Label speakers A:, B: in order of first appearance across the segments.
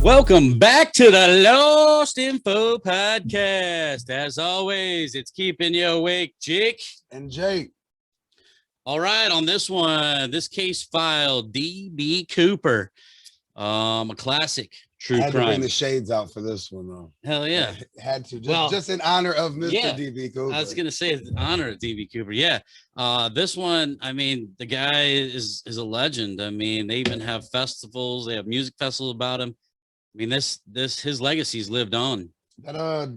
A: Welcome back to the Lost Info Podcast. As always, it's keeping you awake, Jake.
B: And Jake.
A: All right, on this one, this case file, D.B. Cooper, a classic true
B: I had
A: crime.
B: to bring the shades out for this one, though.
A: Hell yeah.
B: Had to, just in honor of Mr. D.B. Cooper.
A: I was going to say in honor of D.B. Cooper. Yeah. This one, I mean, the guy is a legend. I mean, they even have festivals. They have music festivals about him. I mean, his legacy's lived on.
B: That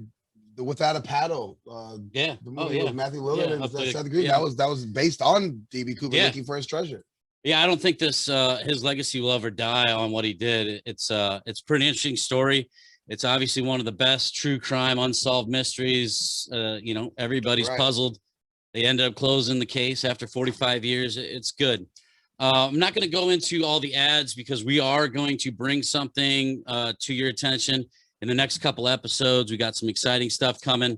B: Without a Paddle, the movie with Matthew Lillard and Seth Green, that was based on D.B. Cooper looking for his treasure.
A: Yeah, I don't think his legacy will ever die on what he did. It's a pretty interesting story. It's obviously one of the best true crime unsolved mysteries. Everybody's puzzled. They ended up closing the case after 45 years. It's good. I'm not going to go into all the ads because we are going to bring something to your attention in the next couple episodes. We got some exciting stuff coming.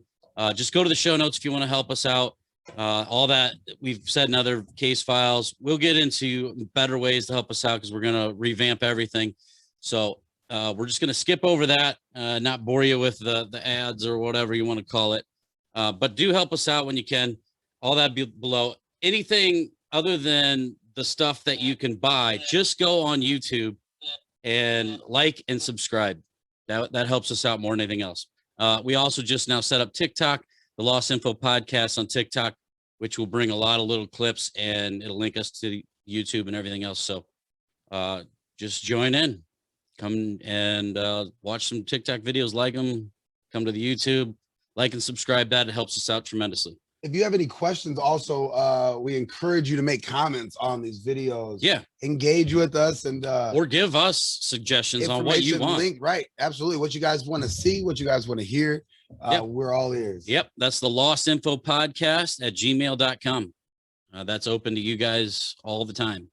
A: Just go to the show notes if you want to help us out. All that we've said in other case files, we'll get into better ways to help us out because we're going to revamp everything. So we're just going to skip over that, not bore you with the ads or whatever you want to call it. But do help us out when you can. All that below. Anything other than the stuff that you can buy, just go on YouTube and like and subscribe. That helps us out more than anything else. We also just now set up TikTok, the Lost Info Podcast on TikTok, which will bring a lot of little clips and it'll link us to YouTube and everything else. So just join in, come and watch some TikTok videos, like them, come to the YouTube, like and subscribe. That it helps us out tremendously.
B: If you have any questions, also, we encourage you to make comments on these videos.
A: Yeah.
B: Engage with us and
A: or give us suggestions on what you want.
B: Right. Absolutely. What you guys want to see, what you guys want to hear. We're all ears.
A: Yep. That's the Lost Info Podcast at gmail.com. That's open to you guys all the time.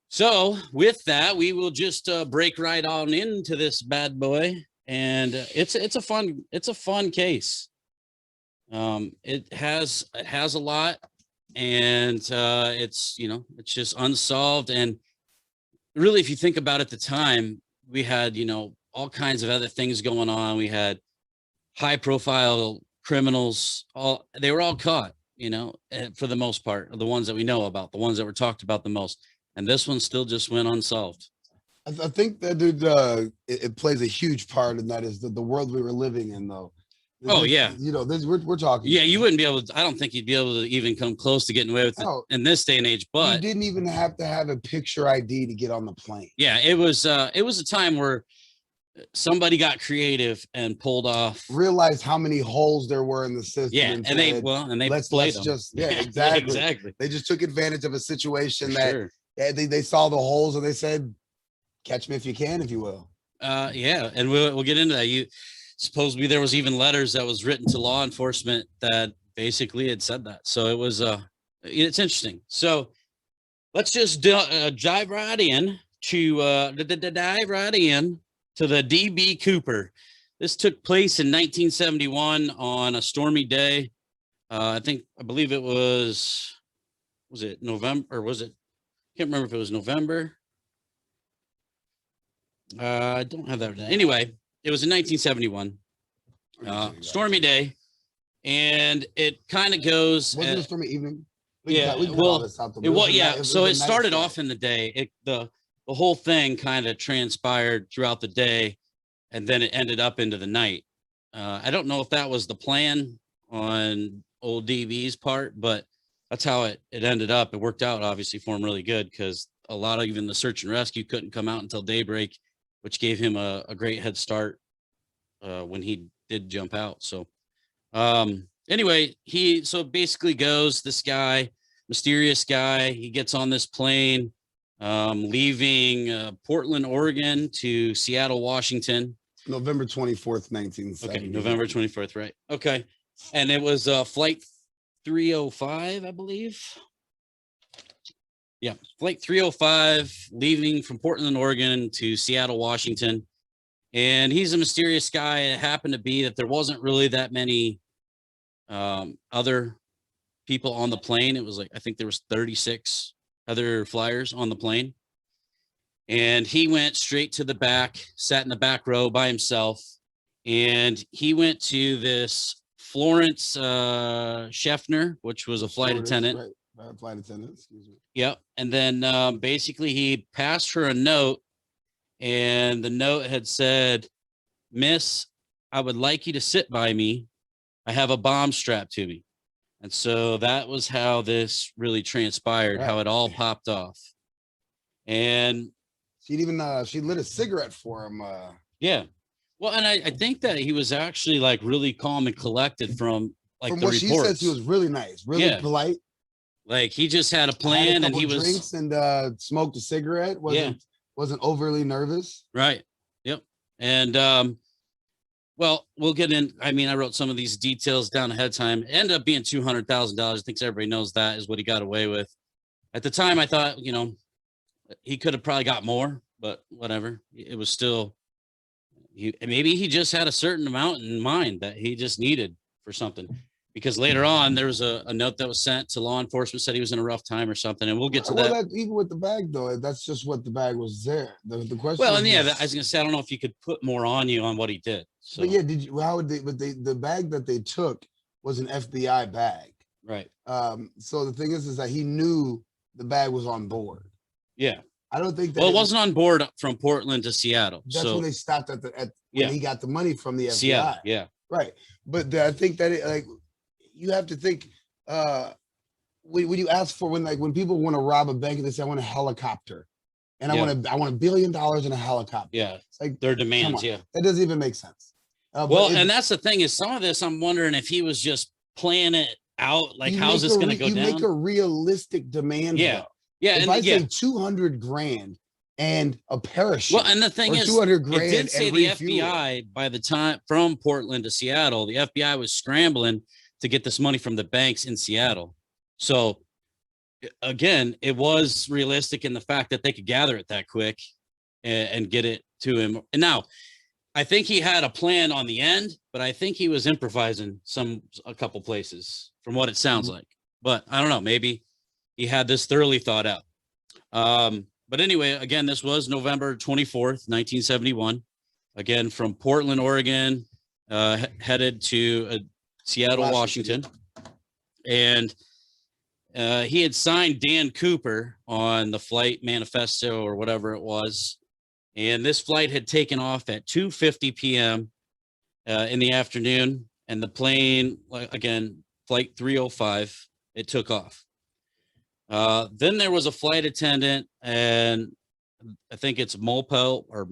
A: So with that, we will just break right on into this bad boy. And it's a fun case. It has a lot, and it's just unsolved. And really, if you think about it, at the time we had all kinds of other things going on. We had high profile criminals, they were all caught, for the most part, the ones that we know about, the ones that were talked about the most. And this one still just went unsolved.
B: I think that it plays a huge part, and that is the world we were living in, though.
A: Oh yeah,
B: we're talking.
A: Yeah, you wouldn't be able to. I don't think you'd be able to even come close to getting away with it in this day and age. But
B: you didn't even have to have a picture ID to get on the plane.
A: Yeah, it was a time where somebody got creative and pulled off.
B: Realized how many holes there were in the system.
A: Yeah, and they
B: let's just exactly. They just took advantage of a situation they saw the holes and they said, "Catch me if you can," if you will.
A: Yeah, and we'll get into that. Supposedly there was even letters that was written to law enforcement that basically had said that. So it was it's interesting. So let's just dive right in to the D.B. Cooper. This took place in 1971 on a stormy day. I believe it was it November, or was it? Can't remember if it was November. I don't have that. Anyway, it was in 1971, stormy day, and it kind of goes.
B: Wasn't it a stormy evening?
A: So it started off in the day. The whole thing kind of transpired throughout the day, and then it ended up into the night. I don't know if that was the plan on old DB's part, but that's how it ended up. It worked out obviously for him really good because a lot of even the search and rescue couldn't come out until daybreak, which gave him a great head start when he did jump out. So anyway, so basically goes, this guy, mysterious guy, he gets on this plane, leaving Portland, Oregon to Seattle, Washington.
B: November 24th, 1970.
A: Okay, November 24th, right. Okay. And it was flight 305, I believe. Yeah, flight 305, leaving from Portland, Oregon to Seattle, Washington. And he's a mysterious guy. It happened to be that there wasn't really that many other people on the plane. It was I think there was 36 other flyers on the plane. And he went straight to the back, sat in the back row by himself. And he went to this Florence Scheffner, which was a flight attendant.
B: Right. Flight attendant, excuse me.
A: Yep. And then basically he passed her a note, and the note had said, "Miss, I would like you to sit by me. I have a bomb strapped to me." And so that was how this really transpired, how it all popped off. And
B: she lit a cigarette for him.
A: Yeah. Well, and I think that he was actually like really calm and collected from like the reports.
B: She said, he was really nice, really polite.
A: Like he just had a plan, and he was
B: drinks and smoked a cigarette. Wasn't overly nervous.
A: Right. Yep. And well, we'll get in. I mean, I wrote some of these details down ahead of time. It ended up being $200,000. I think everybody knows that is what he got away with. At the time, I thought, he could have probably got more, but whatever. It was still, maybe he just had a certain amount in mind that he just needed for something. Because later on, there was a note that was sent to law enforcement, said he was in a rough time or something, and we'll get to that.
B: Even with the bag, though, that's just what the bag was there. The question.
A: Well, and I was gonna say, I don't know if you could put more on you on what he did. So.
B: But yeah, did you? How would they? But the bag that they took was an FBI bag,
A: right?
B: So the thing is that he knew the bag was on board.
A: Yeah,
B: I don't think that.
A: Well, it wasn't on board from Portland to Seattle.
B: That's when they stopped at when he got the money from the FBI.
A: Seattle, yeah,
B: right. But I think that you have to think when you ask for when people want to rob a bank and they say I want a helicopter and I want $1 billion in a helicopter.
A: Yeah, it's like their demands. Yeah,
B: that doesn't even make sense.
A: And that's the thing is some of this I'm wondering if he was just playing it out. Like how's this going to go down?
B: You make a realistic demand.
A: Yeah, yeah.
B: If I say $200,000 and a parachute.
A: Well, and the thing is,
B: $200,000
A: it did say the FBI by the time from Portland to Seattle, the FBI was scrambling to get this money from the banks in Seattle. So again, it was realistic in the fact that they could gather it that quick and get it to him. And now I think he had a plan on the end, but I think he was improvising a couple places from what it sounds like, but I don't know, maybe he had this thoroughly thought out. But anyway, again, this was November 24th, 1971, again, from Portland, Oregon, headed to Seattle, Washington. And he had signed Dan Cooper on the flight manifesto or whatever it was. And this flight had taken off at 2:50 p.m. In the afternoon. And the plane, again, flight 305, it took off. Then there was a flight attendant, and I think it's Moplo, or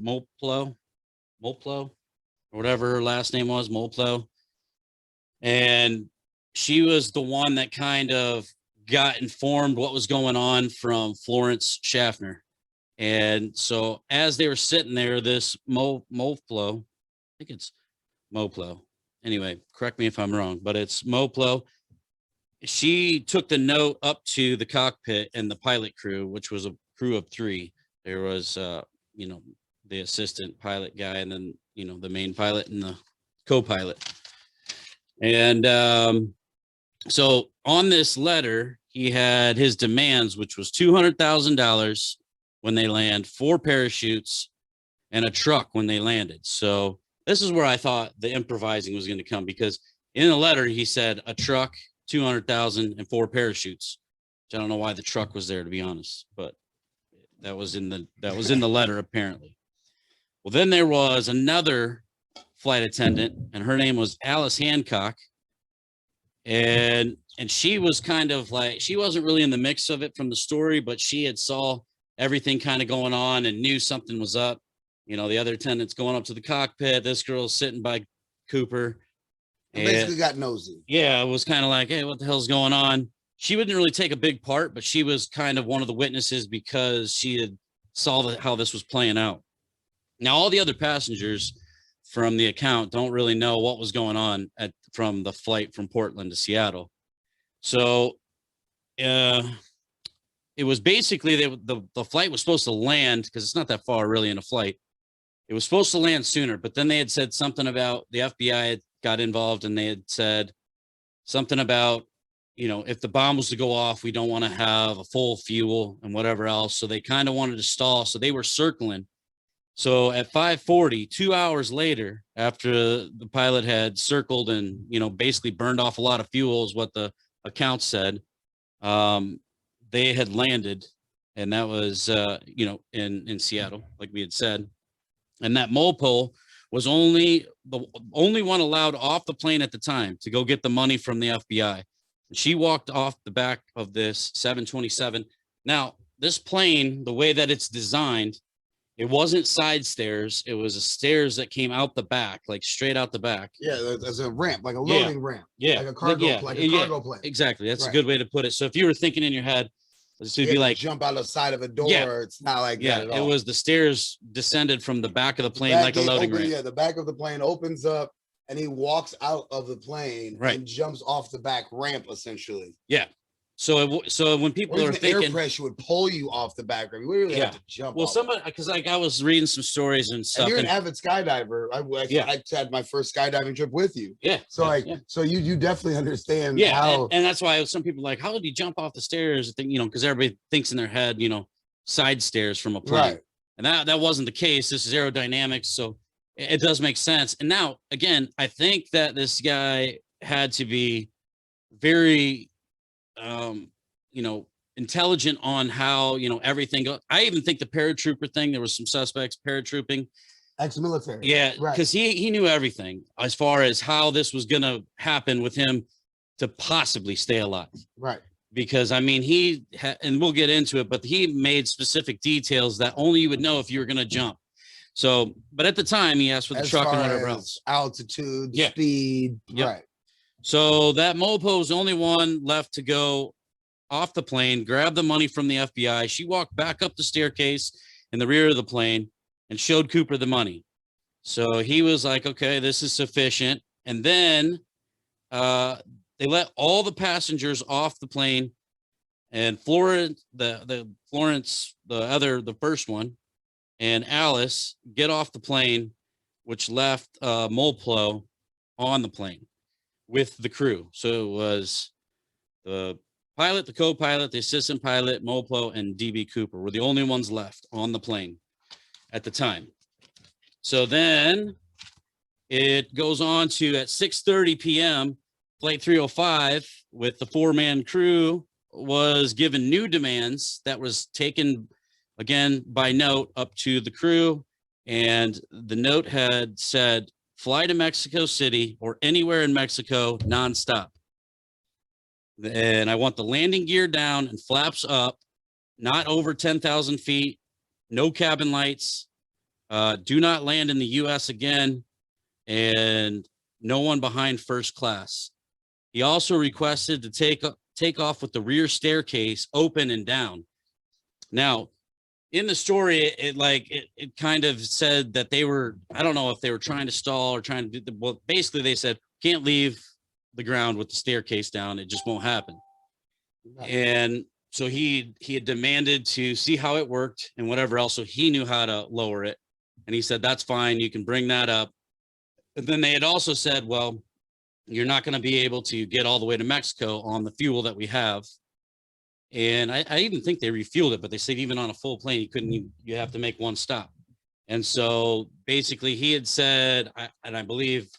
A: whatever her last name was, Moplo. And she was the one that kind of got informed what was going on from Florence Scheffner. And so as they were sitting there, this Moplo, I think it's Moplo. Anyway, correct me if I'm wrong, but it's Moplo. She took the note up to the cockpit and the pilot crew, which was a crew of 3. There was, the assistant pilot guy, and then, the main pilot and the co-pilot. And so on this letter, he had his demands, which was $200,000 when they land, 4 parachutes, and a truck when they landed. So this is where I thought the improvising was going to come, because in the letter, he said a truck, 200,000 and 4 parachutes. Which I don't know why the truck was there, to be honest, but that was in the letter, apparently. Well, then there was another flight attendant, and her name was Alice Hancock. And she was kind of like, she wasn't really in the mix of it from the story, but she had saw everything kind of going on and knew something was up. The other attendants going up to the cockpit, this girl's sitting by Cooper.
B: And basically got nosy.
A: Yeah, it was kind of like, hey, what the hell's going on? She wouldn't really take a big part, but she was kind of one of the witnesses because she had saw how this was playing out. Now, all the other passengers from the account don't really know what was going on from the flight from Portland to Seattle. So it was basically the flight was supposed to land, because it's not that far really in a flight. It was supposed to land sooner, but then they had said something about the FBI had got involved, and they had said something about, if the bomb was to go off, we don't want to have a full fuel and whatever else. So they kind of wanted to stall. So they were circling. So at 5:40, 2 hours later, after the pilot had circled and, basically burned off a lot of fuel is what the account said, they had landed. And that was, in Seattle, like we had said. And that mole was the only one allowed off the plane at the time to go get the money from the FBI. She walked off the back of this 727. Now, this plane, the way that it's designed, it wasn't side stairs. It was a stairs that came out the back, like straight out the back.
B: Yeah, as a ramp, like a loading ramp.
A: Yeah,
B: like a cargo plane.
A: Exactly. That's a good way to put it. So if you were thinking in your head, so it'd be like
B: jump out the side of a door. It's not like that at all.
A: It was the stairs descended from the back of the plane like a loading ramp.
B: Yeah, the back of the plane opens up and he walks out of the plane and jumps off the back ramp essentially.
A: Yeah. So when people are thinking
B: air pressure would pull you off the back ramp, you really have to jump.
A: Well, because I was reading some stories and stuff.
B: And you're an avid skydiver. I had my first skydiving trip with you.
A: Yeah.
B: So so you definitely understand.
A: Yeah. And that's why some people are like, how did you jump off the stairs? Because everybody thinks in their head, side stairs from a plane. Right. And that wasn't the case. This is aerodynamics. So it does make sense. And now, again, I think that this guy had to be very intelligent on how, everything goes. I even think the paratrooper thing, there was some suspects paratrooping.
B: Ex-military.
A: Yeah, because he knew everything as far as how this was going to happen with him to possibly stay alive.
B: Right.
A: Because, and we'll get into it, but he made specific details that only you would know if you were going to jump. So, but at the time, he asked for the truck and whatever else.
B: Altitude, speed.
A: Yep.
B: Right.
A: So that Mopo was the only one left to go off the plane, grab the money from the FBI. She walked back up the staircase in the rear of the plane and showed Cooper the money. So he was like, okay, this is sufficient. And then they let all the passengers off the plane, and Florence, the first one, and Alice get off the plane, which left Molplo on the plane with the crew. So it was the pilot, the co-pilot, the assistant pilot, Molplo, and DB Cooper were the only ones left on the plane at the time. So then it goes on to at 6:30 p.m., Flight 305 with the 4-man crew was given new demands that was taken again by note up to the crew. And the note had said, fly to Mexico City or anywhere in Mexico nonstop. And I want the landing gear down and flaps up, not over 10,000 feet, no cabin lights, do not land in the U.S. again, and no one behind first class. He also requested to take off with the rear staircase open and down. Now, in the story, it kind of said that they were, I don't know if they were trying to stall or trying to well, basically they said, can't leave the ground with the staircase down. It just won't happen. And so he had demanded to see how it worked and whatever else. So he knew how to lower it. And he said, that's fine. You can bring that up. And then they had also said, well, you're not going to be able to get all the way to Mexico on the fuel that we have. And I even think they refueled it, but they said even on a full plane, you have to make one stop. And so basically he had said, and I believe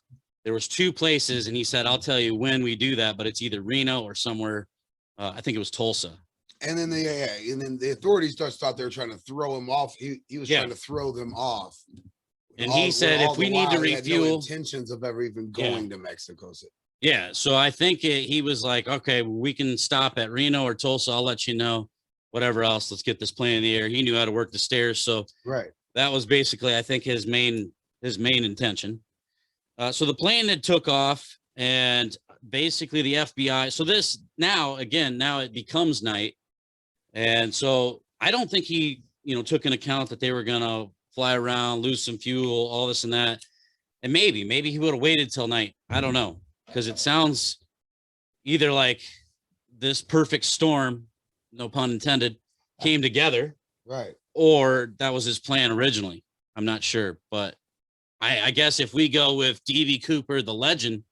A: there was 2 places, and he said, I'll tell you when we do that, but it's either Reno or somewhere. I think it was Tulsa.
B: And then the authorities just thought they were trying to throw him off. He was trying to throw them off.
A: And he said, if we need to refuel,
B: no intentions of ever even going to Mexico City.
A: Yeah. So I think he was like, okay, we can stop at Reno or Tulsa. I'll let you know, whatever else. Let's get this plane in the air. He knew how to work the stairs. So that was basically, I think, his main intention. So the plane had took off, and basically the FBI. So this now it becomes night. And so I don't think he, took into account that they were going to fly around, lose some fuel, all this and that. And maybe he would have waited till night. I don't know. Because it sounds either like this perfect storm, no pun intended, came together.
B: Right.
A: Or that was his plan originally. I'm not sure. But I guess if we go with D.B. Cooper, the legend,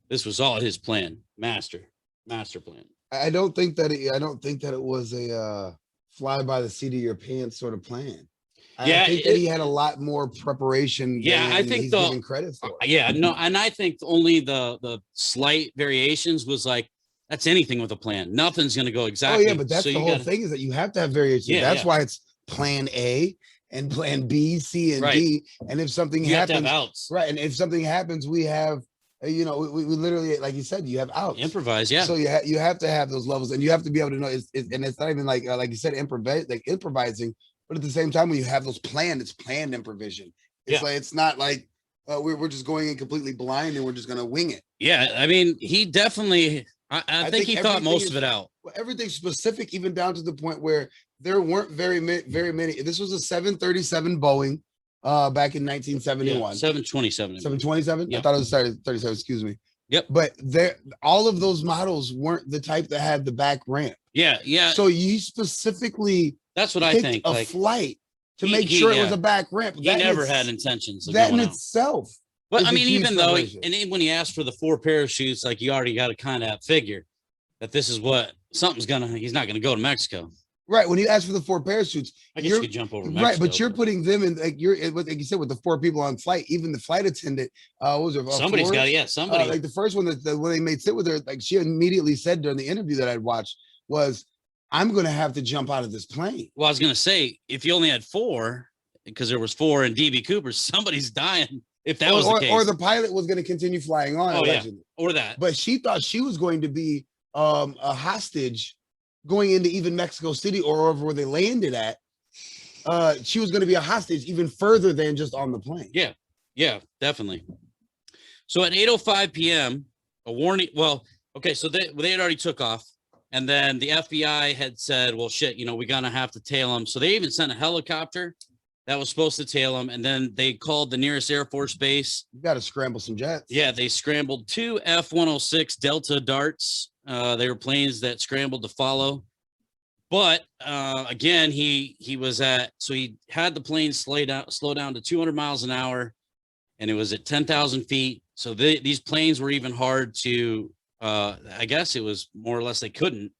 A: this was all his plan. Master master plan.
B: I don't think that it was a fly by the seat of your pants sort of plan. I think that he had a lot more preparation than
A: I think
B: he's given credit for.
A: No, and I think only the slight variations was like, that's anything with a plan. Nothing's going to go exactly.
B: Oh yeah, but that's the whole thing, is that you have to have variations. That's why it's plan A and plan B, C, and D. And if something happens,
A: outs.
B: Right. And if something happens, we have, we literally, like you said, you have outs.
A: Improvise, yeah.
B: So you have to have those levels, and you have to be able to know. And it's not even like you said, improvising. But at the same time, when you have those planned, it's planned improvisation. It's like, it's not like we're just going in completely blind and we're just going to wing it.
A: Yeah, I mean, he definitely. I think he thought most of it out.
B: Well, everything's specific, even down to the point where there weren't very many. This was a 737 Boeing back in 1971.
A: 727.
B: 727?
A: Yep.
B: I thought it was 37, excuse me.
A: Yep.
B: But all of those models weren't the type that had the back ramp.
A: Yeah.
B: So you specifically
A: that's what I think.
B: A flight to make sure it was a back ramp.
A: He never had intentions of
B: that
A: going
B: in
A: out.
B: itself.
A: But I mean, even though, and even when he asked for the 4 parachutes, like you already got to kind of figure that this is what he's not gonna go to Mexico.
B: Right. When you ask for the 4 parachutes,
A: I guess you could jump over Mexico.
B: Right, but you're putting them in, like you said, with the 4 people on flight, even the flight attendant, what was it?
A: Somebody's got it, somebody.
B: Like the first one when they made sit with her, like she immediately said during the interview that I'd watched was, I'm gonna have to jump out of this plane.
A: Well, I was gonna say, if you only had 4, because there was 4 in DB Cooper, somebody's dying. If that was the case.
B: Or the pilot was going to continue flying on, allegedly.
A: Or that.
B: But she thought she was going to be a hostage going into even Mexico City or wherever where they landed at. She was going to be a hostage even further than just on the plane.
A: Yeah, definitely. So at 8:05 p.m., a warning. Well, okay, so they had already took off, and then the FBI had said, "Well, shit, we're gonna have to tail them." So they even sent a helicopter that was supposed to tail them, and then they called the nearest Air Force base.
B: You got to scramble some jets.
A: Yeah, they scrambled 2 F-106 Delta Darts. They were planes that scrambled to follow. But again, he had the plane slow down to 200 miles an hour, and it was at 10,000 feet. So these planes were even hard to, I guess it was more or less they couldn't.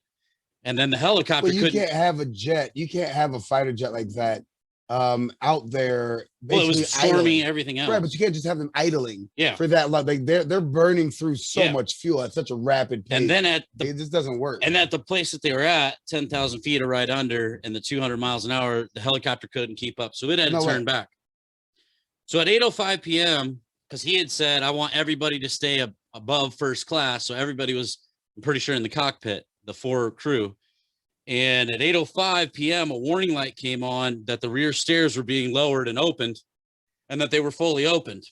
A: And then the helicopter couldn't.
B: You can't have a jet. You can't have a fighter jet like that out there.
A: Well, it was stormy, everything else.
B: Right, but you can't just have them idling.
A: Yeah.
B: For that, like they're burning through so much fuel at such a rapid pace.
A: And then
B: it just doesn't work.
A: And at the place that they were at, 10,000 feet or right under, and the 200 miles an hour, the helicopter couldn't keep up, so it had to turn back. So at 8:05 p.m., because he had said, "I want everybody to stay above first class," so everybody was, I'm pretty sure, in the cockpit, the 4 crew. And at 8:05 p.m., a warning light came on that the rear stairs were being lowered and opened, and that they were fully opened.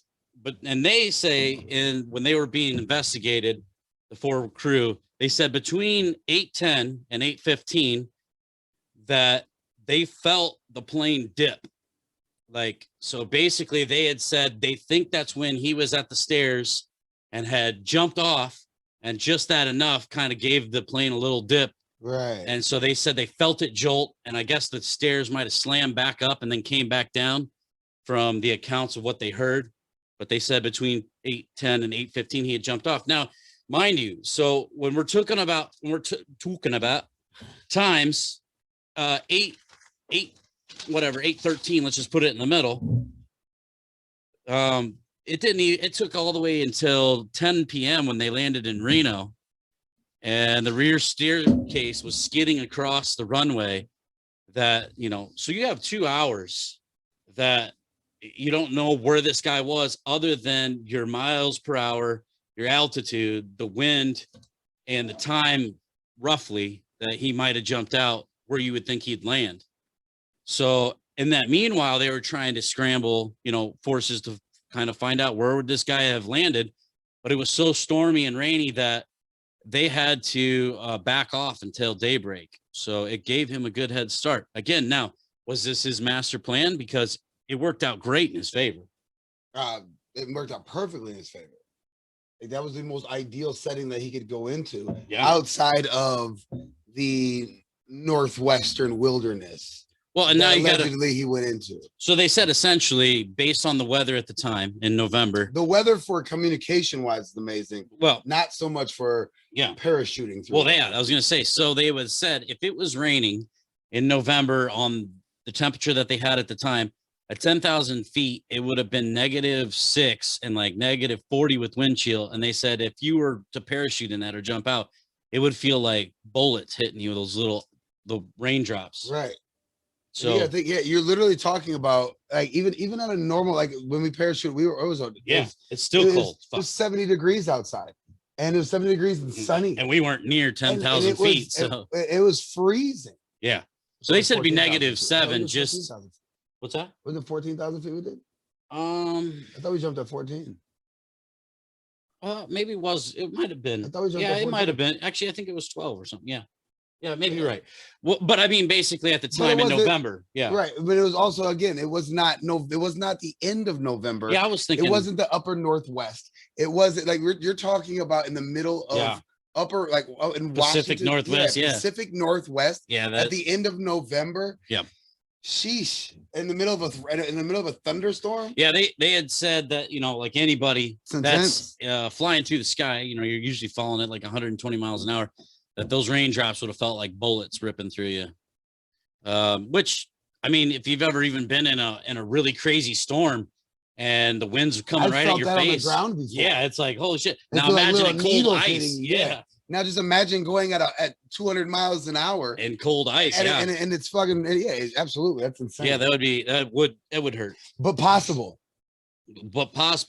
A: And they say, when they were being investigated, the 4 crew, they said between 8:10 and 8:15 that they felt the plane dip. So basically they had said they think that's when he was at the stairs and had jumped off, and just that enough kind of gave the plane a little dip.
B: Right. And
A: so they said they felt it jolt, and I guess the stairs might have slammed back up and then came back down from the accounts of what they heard. But they said between 8:10 and 8:15 he had jumped off. Now, mind you, so when we're talking about times, 8:13, let's just put it in the middle. It took all the way until 10 p.m. when they landed in Reno. And the rear staircase was skidding across the runway so you have 2 hours that you don't know where this guy was, other than your miles per hour, your altitude, the wind, and the time roughly that he might have jumped out where you would think he'd land. So in that meanwhile, they were trying to scramble, forces to kind of find out where would this guy have landed. But it was so stormy and rainy that they had to back off until daybreak. So it gave him a good head start. Again, now, was this his master plan? Because it worked out great in his favor.
B: It worked out perfectly in his favor. That was the most ideal setting that he could go into outside of the northwestern wilderness.
A: Well, and now you got
B: allegedly he went into.
A: So they said essentially based on the weather at the time in November.
B: The weather for communication wise is amazing.
A: Well,
B: not so much for parachuting through.
A: Well, I was going to say, so they would said if it was raining in November on the temperature that they had at the time at 10,000 feet, it would have been -6 and like -40 with wind chill. And they said if you were to parachute in that or jump out, it would feel like bullets hitting you, the raindrops.
B: Right.
A: So
B: I think you're literally talking about like even on a normal, like when we parachute,
A: it's still cold.
B: It was 70 degrees outside, and it was 70 degrees and sunny,
A: and we weren't near 10,000 feet, so
B: it was freezing.
A: Yeah. So they said it'd be -7. Just what's that?
B: Was it 14,000 feet we did? I thought we jumped at 14.
A: Maybe it might have been.
B: I thought we jumped
A: it might have been. Actually, I think it was 12 or something. Yeah, maybe you're right. Well, but I mean, basically at the time in November. Yeah.
B: Right. But it was also, again, it was not the end of November.
A: Yeah, I was thinking
B: it wasn't the upper Northwest. It wasn't like you're talking about in the middle of upper, like in
A: Pacific
B: Washington,
A: Northwest.
B: Pacific Northwest.
A: Yeah.
B: At the end of November.
A: Yeah.
B: Sheesh. In the middle of a thunderstorm.
A: Yeah, they had said that, like anybody that's flying through the sky, you're usually falling at like 120 miles an hour. That those raindrops would have felt like bullets ripping through you. Which, I mean, if you've ever even been in a really crazy storm and the winds are coming right at your face.
B: On the ground
A: yeah, it's like, holy shit. Now imagine cold ice. Yeah.
B: Now just imagine going at 200 miles an hour
A: and cold ice.
B: And it's fucking, absolutely. That's insane.
A: Yeah, that would hurt.
B: But possible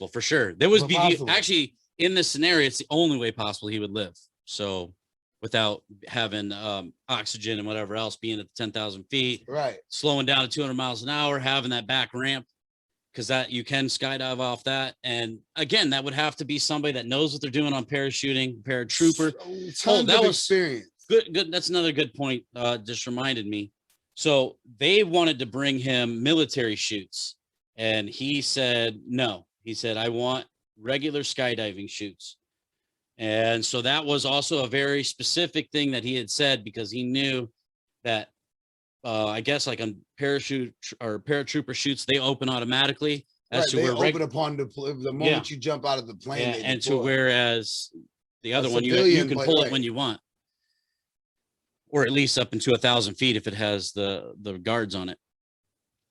A: for sure. There was actually in this scenario, it's the only way possible he would live. So without having oxygen and whatever else, being at 10,000 feet,
B: right?
A: Slowing down to 200 miles an hour, having that back ramp, because that you can skydive off that. And again, that would have to be somebody that knows what they're doing on parachuting, paratrooper.
B: That was experience.
A: Good. That's another good point. Just reminded me. So they wanted to bring him military chutes, and he said no. He said, I want regular skydiving chutes. And so that was also a very specific thing that he had said, because he knew that I guess like on parachute or paratrooper chutes, they open automatically.
B: They open upon the moment you jump out of the plane.
A: Yeah, and to whereas the other one, you can pull it when you want, or at least up into 1,000 feet if it has the guards on it,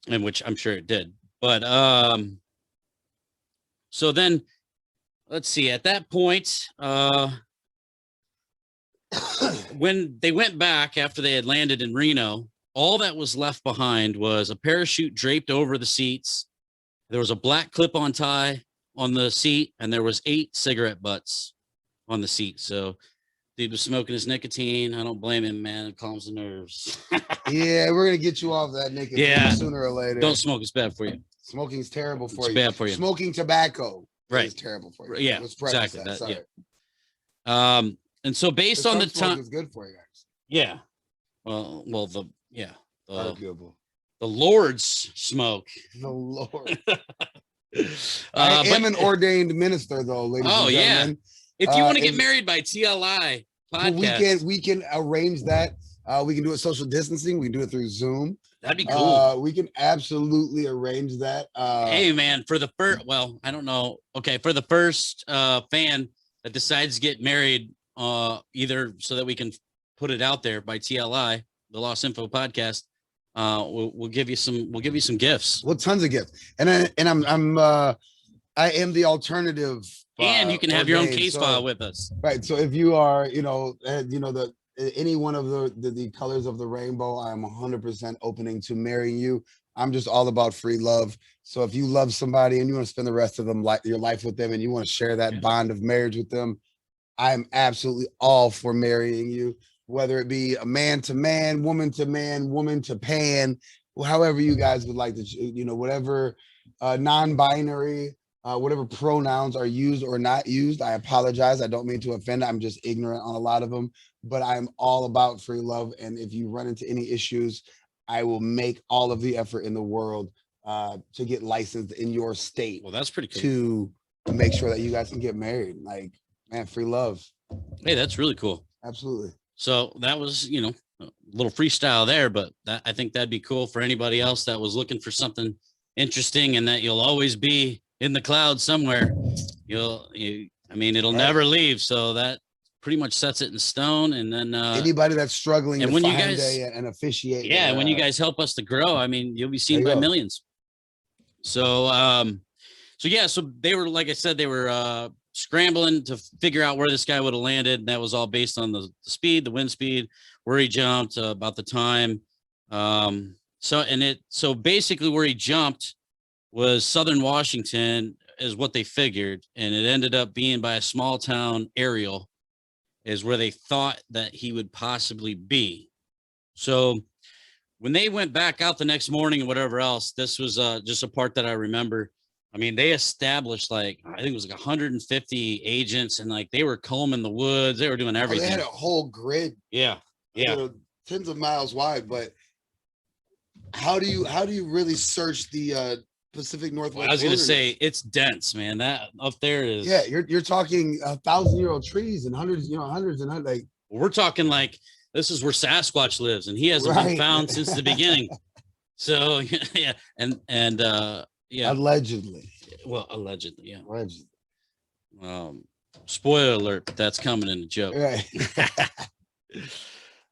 A: and which I'm sure it did. But so then. Let's see, at that point, when they went back after they had landed in Reno, all that was left behind was a parachute draped over the seats. There was a black clip-on tie on the seat, and there was 8 cigarette butts on the seat. So dude was smoking his nicotine. I don't blame him, man. It calms the nerves.
B: Yeah, we're going to get you off that nicotine sooner or later.
A: Don't smoke. It's bad for you.
B: Smoking's terrible for you.
A: It's bad for you.
B: Smoking tobacco.
A: Right.
B: It's terrible for you.
A: Yeah, exactly. And so based on the time,
B: it's good for you guys.
A: Yeah. Well,
B: arguable.
A: The Lord's smoke.
B: The Lord. I am an ordained minister, though, ladies and gentlemen.
A: If you want to get married by TLI podcast,
B: we can arrange that. We can do it social distancing. We can do it through Zoom.
A: That'd be cool.
B: We can absolutely arrange that.
A: Hey, man, for the first, I don't know. Okay, for the first fan that decides to get married, either so that we can put it out there by TLI, the Lost Info podcast, we'll give you some gifts.
B: Well, tons of gifts, and I am the alternative.
A: And you can have your own case file with us.
B: Right. So if you are, any one of the colors of the rainbow, I am 100% opening to marrying you. I'm just all about free love. So if you love somebody and you want to spend the rest of your life with them, and you want to share that bond of marriage with them, I'm absolutely all for marrying you, whether it be a man to man, woman to pan, however you guys would like to, whatever non-binary, whatever pronouns are used or not used. I apologize. I don't mean to offend. I'm just ignorant on a lot of them, but I'm all about free love. And if you run into any issues, I will make all of the effort in the world to get licensed in your state.
A: Well, that's pretty cool.
B: To make sure that you guys can get married. Like, man, free love.
A: Hey, that's really cool.
B: Absolutely.
A: So that was, a little freestyle there, but I think that'd be cool for anybody else that was looking for something interesting, and that you'll always be in the clouds somewhere. I mean, it'll never leave. So that pretty much sets it in stone. And then
B: anybody that's struggling
A: and
B: to
A: when
B: find
A: you guys
B: and officiate.
A: Yeah, when you guys help us to grow, I mean, you'll be seen by millions. So so they were, like I said, they were scrambling to figure out where this guy would have landed. And that was all based on the speed, the wind speed, where he jumped, about the time. So basically where he jumped was Southern Washington is what they figured. And it ended up being by a small town, Ariel, is where they thought that he would possibly be. So when they went back out the next morning and whatever else, this was just a part that I remember. I mean, they established I think it was 150 agents, and they were combing the woods. They were doing everything.
B: They had a whole grid.
A: Yeah.
B: Tens of miles wide. But how do you really search the Pacific Northwest?
A: Well, I was going to say it's dense, man. That up there is.
B: Yeah, you're talking 1,000-year-old trees and hundreds and
A: we're talking this is where Sasquatch lives, and he hasn't been found since the beginning. So yeah, and yeah,
B: allegedly.
A: Well, allegedly, yeah.
B: Allegedly.
A: Spoiler alert, but that's coming in a joke.
B: Right.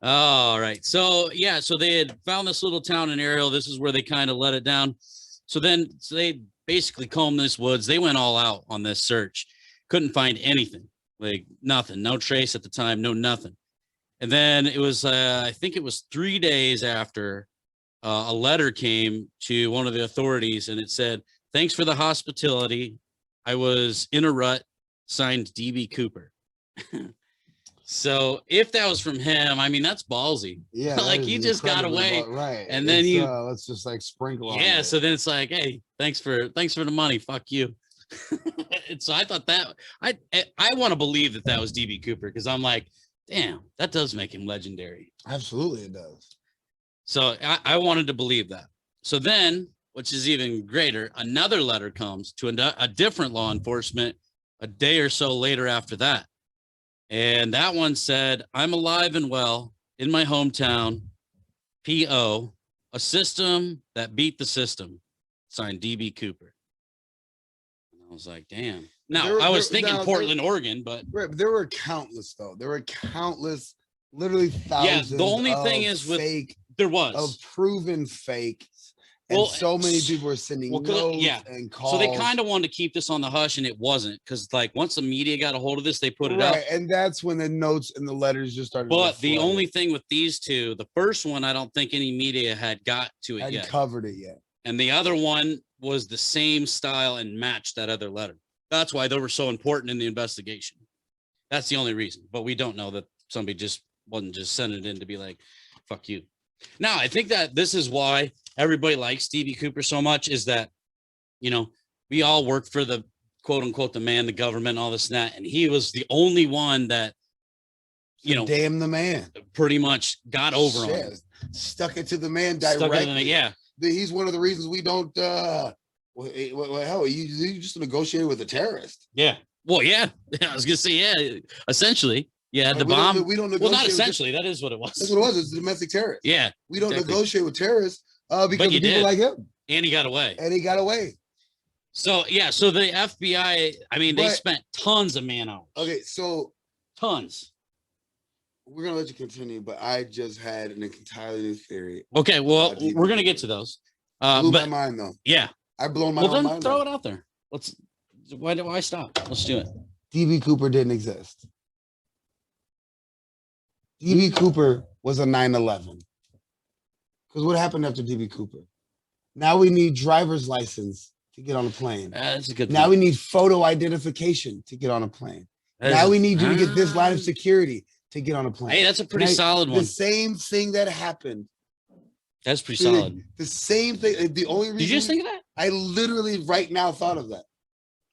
A: All right. So yeah, so they had found this little town in Ariel. This is where they kind of let it down. So they basically combed this woods. They went all out on this search. Couldn't find anything. Nothing. No trace at the time. No nothing. And then it was, I think it was 3 days after a letter came to one of the authorities, and it said, "Thanks for the hospitality. I was in a rut. Signed DB Cooper." So if that was from him, I mean, that's ballsy.
B: Yeah.
A: He just got away.
B: Right.
A: And then
B: let's just sprinkle on
A: Yeah.
B: it.
A: So then it's hey, thanks for the money. Fuck you. And so I thought that I want to believe that was DB Cooper, because I'm damn, that does make him legendary.
B: Absolutely, it does.
A: So I wanted to believe that. So then, which is even greater, another letter comes to a different law enforcement a day or so later after that. And that one said, "I'm alive and well in my hometown, P.O., a system that beat the system." Signed DB Cooper. And I was damn. Now, I was thinking Portland, Oregon, but
B: there were countless, though. There were countless, literally thousands.
A: Yeah, the only thing is there was
B: proven fakes. And so many people were sending notes and calls.
A: So they kind of wanted to keep this on the hush, and it wasn't, because once the media got a hold of this, they put it out.
B: And that's when the notes and the letters just started.
A: But the only thing with these two, the first one, I don't think any media had got to it yet.
B: Covered it yet.
A: And the other one was the same style and matched that other letter. That's why they were so important in the investigation. That's the only reason. But we don't know that somebody just wasn't just sending it in to be fuck you. Now, I think that this is why everybody likes DB Cooper so much, is that, we all work for the quote unquote, the man, the government, all this and that. And he was the only one that,
B: damn the man,
A: pretty much got over on him.
B: Stuck it to the man directly.
A: Yeah.
B: He's one of the reasons we don't, hell, you just negotiated with a terrorist.
A: Yeah. Well, yeah. I was going to say, yeah, essentially. Yeah, the bomb.
B: We don't
A: negotiate. Well, not essentially. That is what it was.
B: That's what it was. It's a domestic terrorist.
A: Yeah.
B: We don't negotiate with terrorists because of people like him.
A: And he got away.
B: So,
A: yeah. So the FBI, I mean, they spent tons of man hours.
B: Okay. So.
A: Tons.
B: We're going to let you continue, but I just had an entirely new theory.
A: Okay. Well, we're going to get to those.
B: Blew my mind, though.
A: Yeah.
B: I blown my mind.
A: Well, then throw it out there. Why stop? Let's do it.
B: DB Cooper didn't exist. DB Cooper was a 9/11. Because what happened after DB Cooper? Now we need driver's license to get on a plane.
A: That's a good
B: Now we need photo identification to get on a plane. Now we need you to get this line of security to get on a plane.
A: Hey, that's a pretty solid one.
B: The same thing that happened.
A: That's pretty solid.
B: The same thing. The only reason.
A: Did you just think of that?
B: I literally right now thought of that.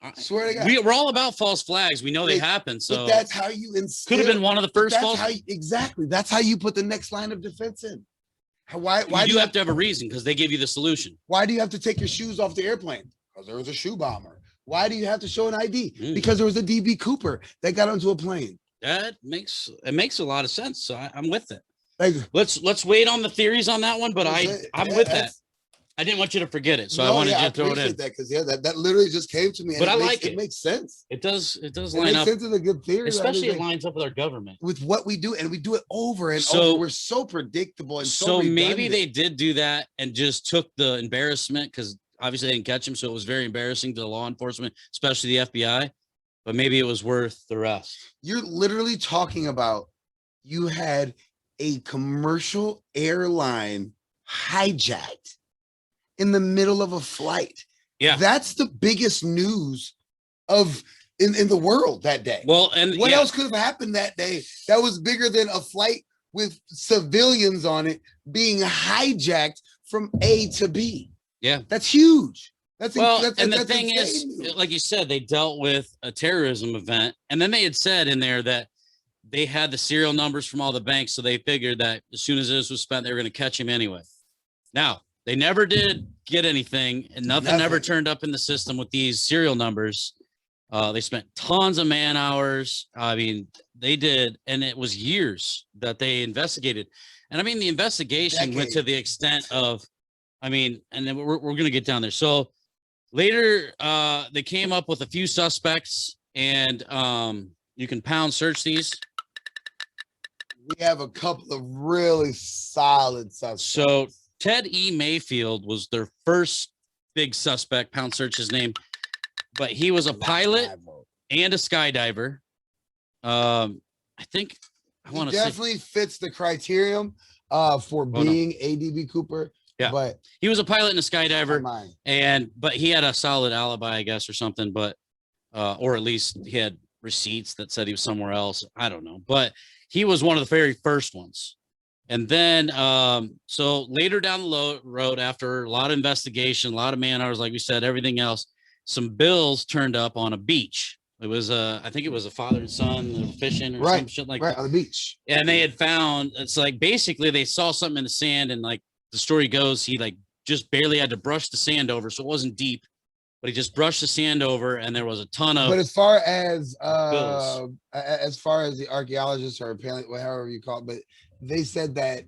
B: I swear to God.
A: We're all about false flags. We know they happen. So
B: that's how you instill.
A: Could have been one of the first false.
B: Exactly. That's how you put the next line of defense in. Why
A: do you have to have a reason? Because they give you the solution.
B: Why do you have to take your shoes off the airplane? Because there was a shoe bomber. Why do you have to show an ID? Because there was a DB Cooper that got onto a plane.
A: It makes a lot of sense. So I'm with it.
B: Like,
A: let's wait on the theories on that one, but I'm with that. I didn't want you to forget it, so I wanted you to throw it in.
B: That because that literally just came to me.
A: But
B: it makes sense.
A: It does line up.
B: It makes sense in a good theory.
A: Especially it lines up with our government.
B: With what we do, and we do it over and over. We're so predictable and so
A: maybe they did do that and just took the embarrassment because obviously they didn't catch him, so it was very embarrassing to the law enforcement, especially the FBI. But maybe it was worth the rest.
B: You're literally talking about you had a commercial airline hijacked in the middle of a flight.
A: Yeah,
B: that's the biggest news in the world that day.
A: Well, and
B: what else could have happened that day that was bigger than a flight with civilians on it being hijacked from A to B?
A: Yeah,
B: that's huge.
A: And the thing is, like you said, they dealt with a terrorism event, and then they had said in there that they had the serial numbers from all the banks, so they figured that as soon as this was spent, they were going to catch him anyway. Now, they never did get anything, and nothing ever turned up in the system with these serial numbers. They spent tons of man hours. I mean, they did, and it was years that they investigated. And I mean, the investigation went to the extent of, I mean, and then we're going to get down there. So later, they came up with a few suspects, and you can pound search these.
B: We have a couple of really solid suspects.
A: So Ted E. Mayfield was their first big suspect. Pound search his name, but he was a pilot and a skydiver. I think I want to
B: definitely fits the criterion for being a DB Cooper.
A: Yeah,
B: but
A: he was a pilot and a skydiver, but he had a solid alibi, I guess, or something. But or at least he had receipts that said he was somewhere else. I don't know, but he was one of the very first ones. And then, so later down the road, after a lot of investigation, a lot of man hours, like we said, everything else, some bills turned up on a beach. It was I think it was a father and son fishing or some shit like that.
B: On the beach.
A: And they had found, it's like, basically they saw something in the sand, and like the story goes, he like just barely had to brush the sand over. So it wasn't deep, but he just brushed the sand over, and there was a ton of.
B: But as far as the archaeologists or however you call it, but they said that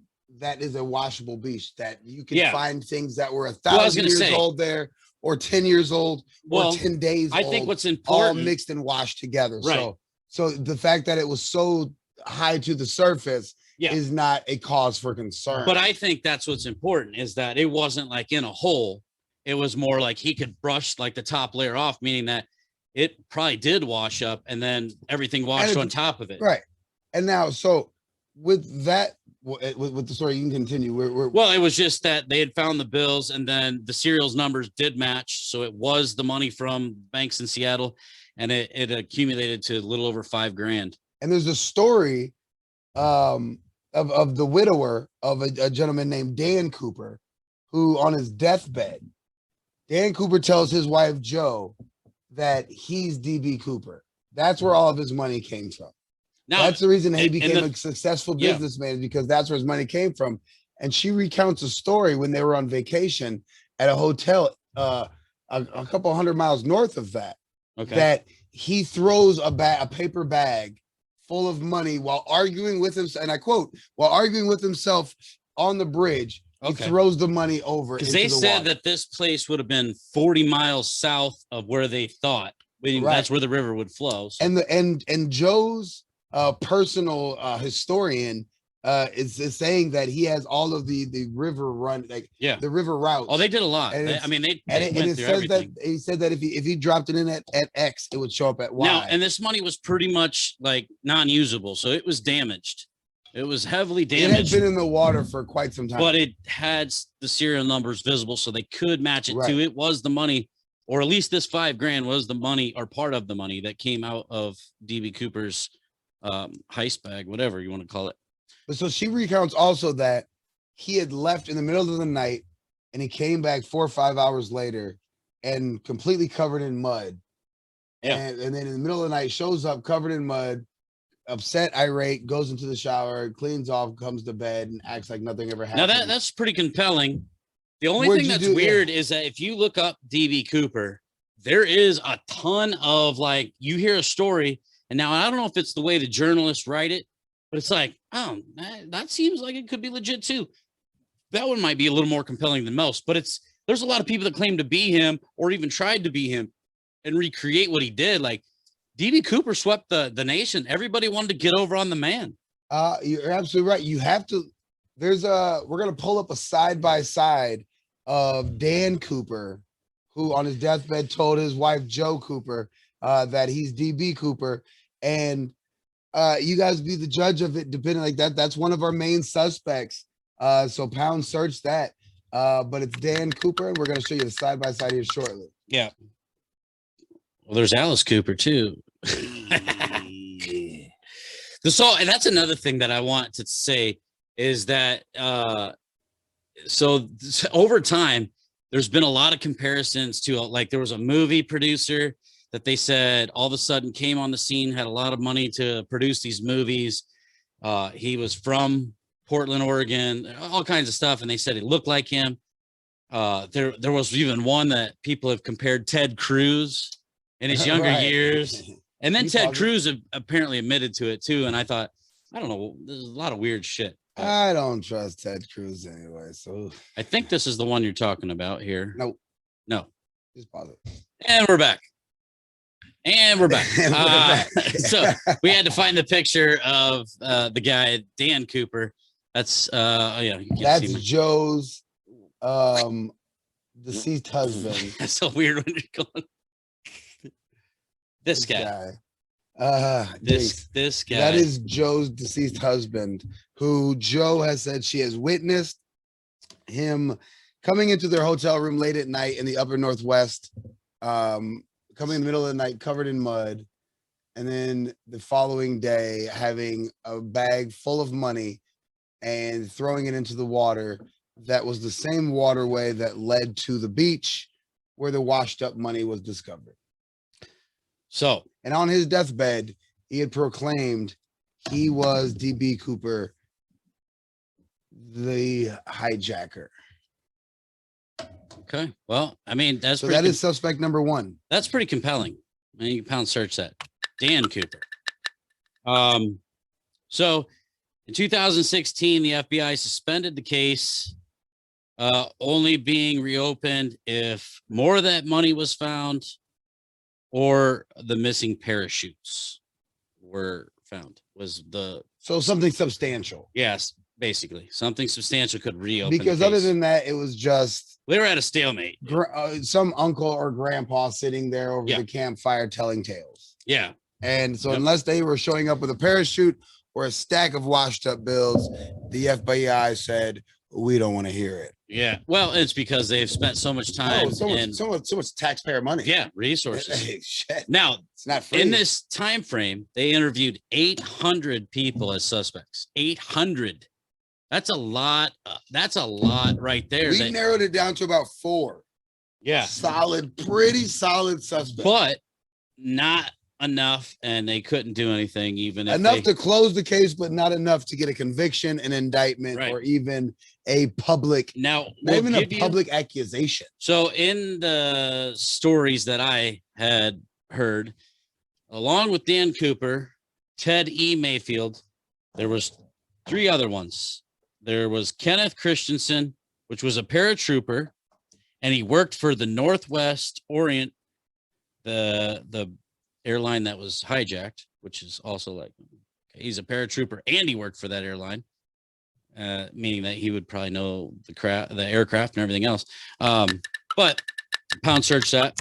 B: is a washable beach, that you can find things that were 1,000 years old there, or 10 years old, or 10 days old.
A: I think what's important,
B: all mixed and washed together. Right. So the fact that it was so high to the surface is not a cause for concern.
A: But I think that's what's important, is that it wasn't like in a hole. It was more like he could brush like the top layer off, meaning that it probably did wash up, and then everything washed on top of it.
B: Right. And now, so with that, with the story, you can continue.
A: Well, it was just that they had found the bills, and then the serials numbers did match. So it was the money from banks in Seattle, and it accumulated to a little over $5,000.
B: And there's a story of the widower of a gentleman named Dan Cooper, who on his deathbed, Dan Cooper tells his wife, Jo, that he's DB Cooper. That's where all of his money came from. Now, that's the reason he became a successful businessman, because that's where his money came from. And she recounts a story when they were on vacation at a hotel a couple 100 miles north of that, that he throws a paper bag full of money while arguing with himself, and I quote, while arguing with himself on the bridge. He throws the money over.
A: Because they said that this place would have been 40 miles south of where they thought. That's where the river would flow. So.
B: And Joe's personal historian is saying that he has all of the river run, the river routes.
A: Oh, they did a lot. They went through everything.
B: He said that if he dropped it in at X, it would show up at Y.
A: Now, and this money was pretty much like non-usable, so it was damaged. It was heavily damaged.
B: It had been in the water for quite some time.
A: But it had the serial numbers visible, so they could match it to it was the money, or at least this $5,000 was the money, or part of the money that came out of DB Cooper's heist bag, whatever you want to call it.
B: But so she recounts also that he had left in the middle of the night, and he came back 4 or 5 hours later and completely covered in mud. Yeah. And then in the middle of the night shows up covered in mud, upset, irate, goes into the shower, cleans off, comes to bed, and acts like nothing ever happened.
A: Now that's pretty compelling. The only thing that's weird is that if you look up DB Cooper, there is a ton of, like, you hear a story, and now I don't know if it's the way the journalists write it, But it's like, oh, that seems like it could be legit too. That one might be a little more compelling than most, but there's a lot of people that claim to be him or even tried to be him and recreate what he did. Like DB Cooper swept the nation. Everybody wanted to get over on the man.
B: You're absolutely right. You have to. We're gonna pull up a side by side of Dan Cooper, who on his deathbed told his wife Joe Cooper that he's DB Cooper, and you guys be the judge of it. Depending like that, that's one of our main suspects. So pound search that. But it's Dan Cooper, and we're gonna show you the side by side here shortly.
A: Yeah. Well, there's Alice Cooper too. So, and that's another thing that I want to say is that so over time, there's been a lot of comparisons to like there was a movie producer that they said all of a sudden came on the scene, had a lot of money to produce these movies. He was from Portland, Oregon, all kinds of stuff, and they said it looked like him. There was even one that people have compared Ted Cruz in his younger years. And then Ted Cruz apparently admitted to it too. And I thought, I don't know, there's a lot of weird shit.
B: I don't trust Ted Cruz anyway. So
A: I think this is the one you're talking about here.
B: Nope.
A: No.
B: Just pause it.
A: And we're back. And we're back. So we had to find the picture of the guy, Dan Cooper. That's
B: that's Joe's deceased husband.
A: That's so weird when you're going. This guy. This guy.
B: That is Joe's deceased husband, who Joe has said she has witnessed him coming into their hotel room late at night in the upper Northwest, coming in the middle of the night covered in mud, and then the following day having a bag full of money and throwing it into the water. That was the same waterway that led to the beach where the washed up money was discovered.
A: So,
B: and on his deathbed, he had proclaimed he was DB Cooper, the hijacker.
A: Okay. Well, I mean,
B: so that is suspect number one.
A: That's pretty compelling. I mean, you can pound search that. Dan Cooper. So in 2016, the FBI suspended the case, only being reopened if more of that money was found or the missing parachutes were found.
B: So something substantial.
A: Yes, basically something substantial could reopen.
B: Because other than that, it was just
A: we were at a stalemate.
B: Some uncle or grandpa sitting there over the campfire telling tales.
A: Yeah.
B: And so unless they were showing up with a parachute or a stack of washed up bills, the FBI said, we don't want to hear it.
A: Yeah. Well, it's because they've spent so much time
B: so much taxpayer money.
A: Yeah, resources.
B: Hey, shit.
A: Now,
B: it's not free.
A: In this time frame, they interviewed 800 people as suspects. 800. That's a lot. That's a lot right there.
B: We narrowed it down to about 4.
A: Yeah.
B: Pretty solid suspects.
A: But not enough, and they couldn't do anything, even if
B: enough to close the case, but not enough to get a conviction, an indictment, or even a public public accusation.
A: So in the stories that I had heard, along with Dan Cooper, Ted E. Mayfield, there was 3 other ones. There was Kenneth Christensen, which was a paratrooper, and he worked for the Northwest Orient, the airline that was hijacked, which is also like, he's a paratrooper and he worked for that airline, meaning that he would probably know the aircraft and everything else. But pound search that.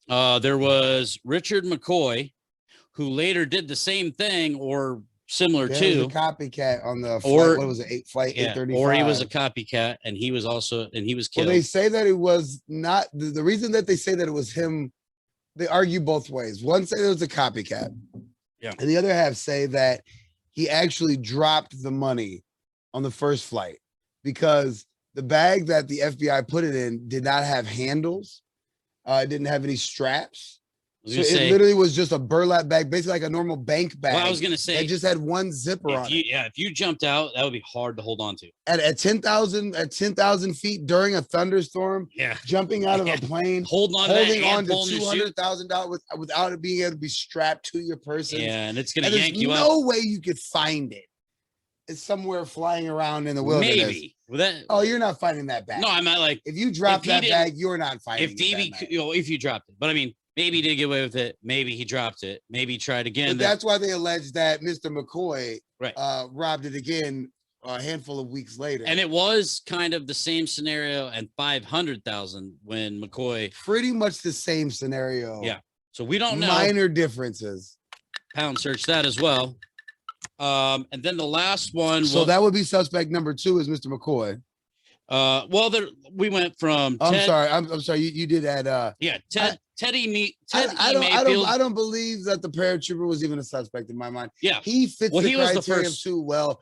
A: There was Richard McCoy, who later did the same thing or similar to
B: a copycat on the flight, what was it, flight 835?
A: Or he was a copycat, and he was killed.
B: Well, they say that it was not the reason that they say that it was him. They argue both ways. One say it was a copycat, and the other half say that he actually dropped the money on the first flight because the bag that the FBI put it in did not have handles. It didn't have any straps. So it literally was just a burlap bag, basically like a normal bank bag.
A: Well, I was going to say
B: it just had one zipper on it.
A: Yeah, if you jumped out, that would be hard to hold on to.
B: At 10,000 feet during a thunderstorm, jumping out of a plane, holding on to $200,000 without it being able to be strapped to your person.
A: Yeah, and it's going to yank you
B: up. There's no way you could find it. is somewhere flying around in the wilderness.
A: Maybe. Well, that,
B: oh, you're not finding that bag.
A: No, I'm not like
B: if you drop that bag, you're not finding
A: it. If you dropped it, but I mean, maybe he did get away with it. Maybe he dropped it. Maybe he tried again.
B: But that's why they allege that Mr. McCoy
A: right.
B: Robbed it again a handful of weeks later.
A: And it was kind of the same scenario and 500,000 when McCoy.
B: Pretty much the same scenario.
A: Yeah. So we don't know.
B: Minor differences.
A: Pound search that as well. And then the last one.
B: So that would be suspect number 2 is Mr. McCoy.
A: Well, we went from.
B: I'm sorry. I'm sorry. You did add.
A: Yeah, Teddy.
B: I don't believe that the paratrooper was even a suspect in my mind.
A: Yeah,
B: he fits the criteria too well.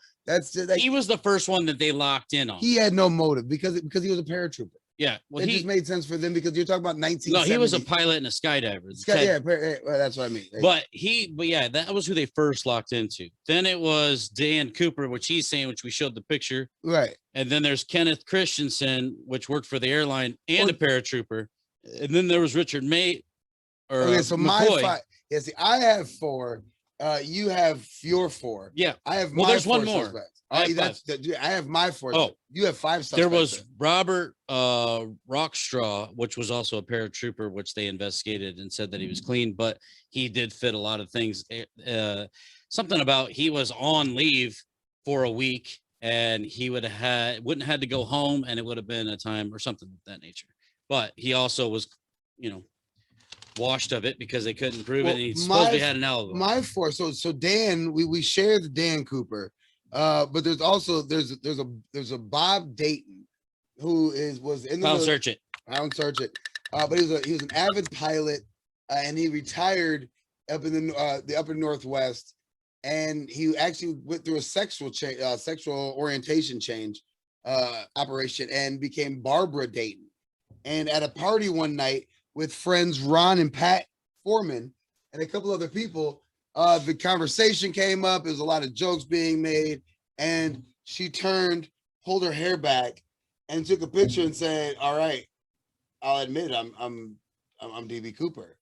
B: He
A: was the first one that they locked in on.
B: He had no motive because he was a paratrooper.
A: Yeah, well,
B: it just made sense for them because you're talking about 1970.
A: No, he was a pilot and a skydiver.
B: Well, that's what I mean.
A: But yeah, that was who they first locked into. Then it was Dan Cooper, which he's saying, which we showed the picture.
B: Right.
A: And then there's Kenneth Christensen, which worked for the airline and a paratrooper. And then there was Richard May.
B: Okay, so McCoy. My 5. Yeah, see, I have 4. You have your 4.
A: Yeah.
B: I have.
A: Well, there's one more.
B: Suspects. I have my 4.
A: Oh,
B: you have 5 suspects.
A: There was Robert Rockstraw, which was also a paratrooper, which they investigated and said that he was clean, but he did fit a lot of things. Something about he was on leave for a week and he wouldn't have had to go home, and it would have been a time or something of that nature. But he also was, washed of it because they couldn't prove it. And he supposedly had an alibi.
B: My 4. So Dan, we share the Dan Cooper. But there's also there's a Bob Dayton who was in the
A: Pound search it.
B: But he was an avid pilot, and he retired up in the upper Northwest, and he actually went through a sexual orientation change operation and became Barbara Dayton. And at a party one night with friends Ron and Pat Foreman and a couple other people, the conversation came up. There was a lot of jokes being made, and she pulled her hair back, and took a picture and said, "All right, I'll admit I'm DB Cooper."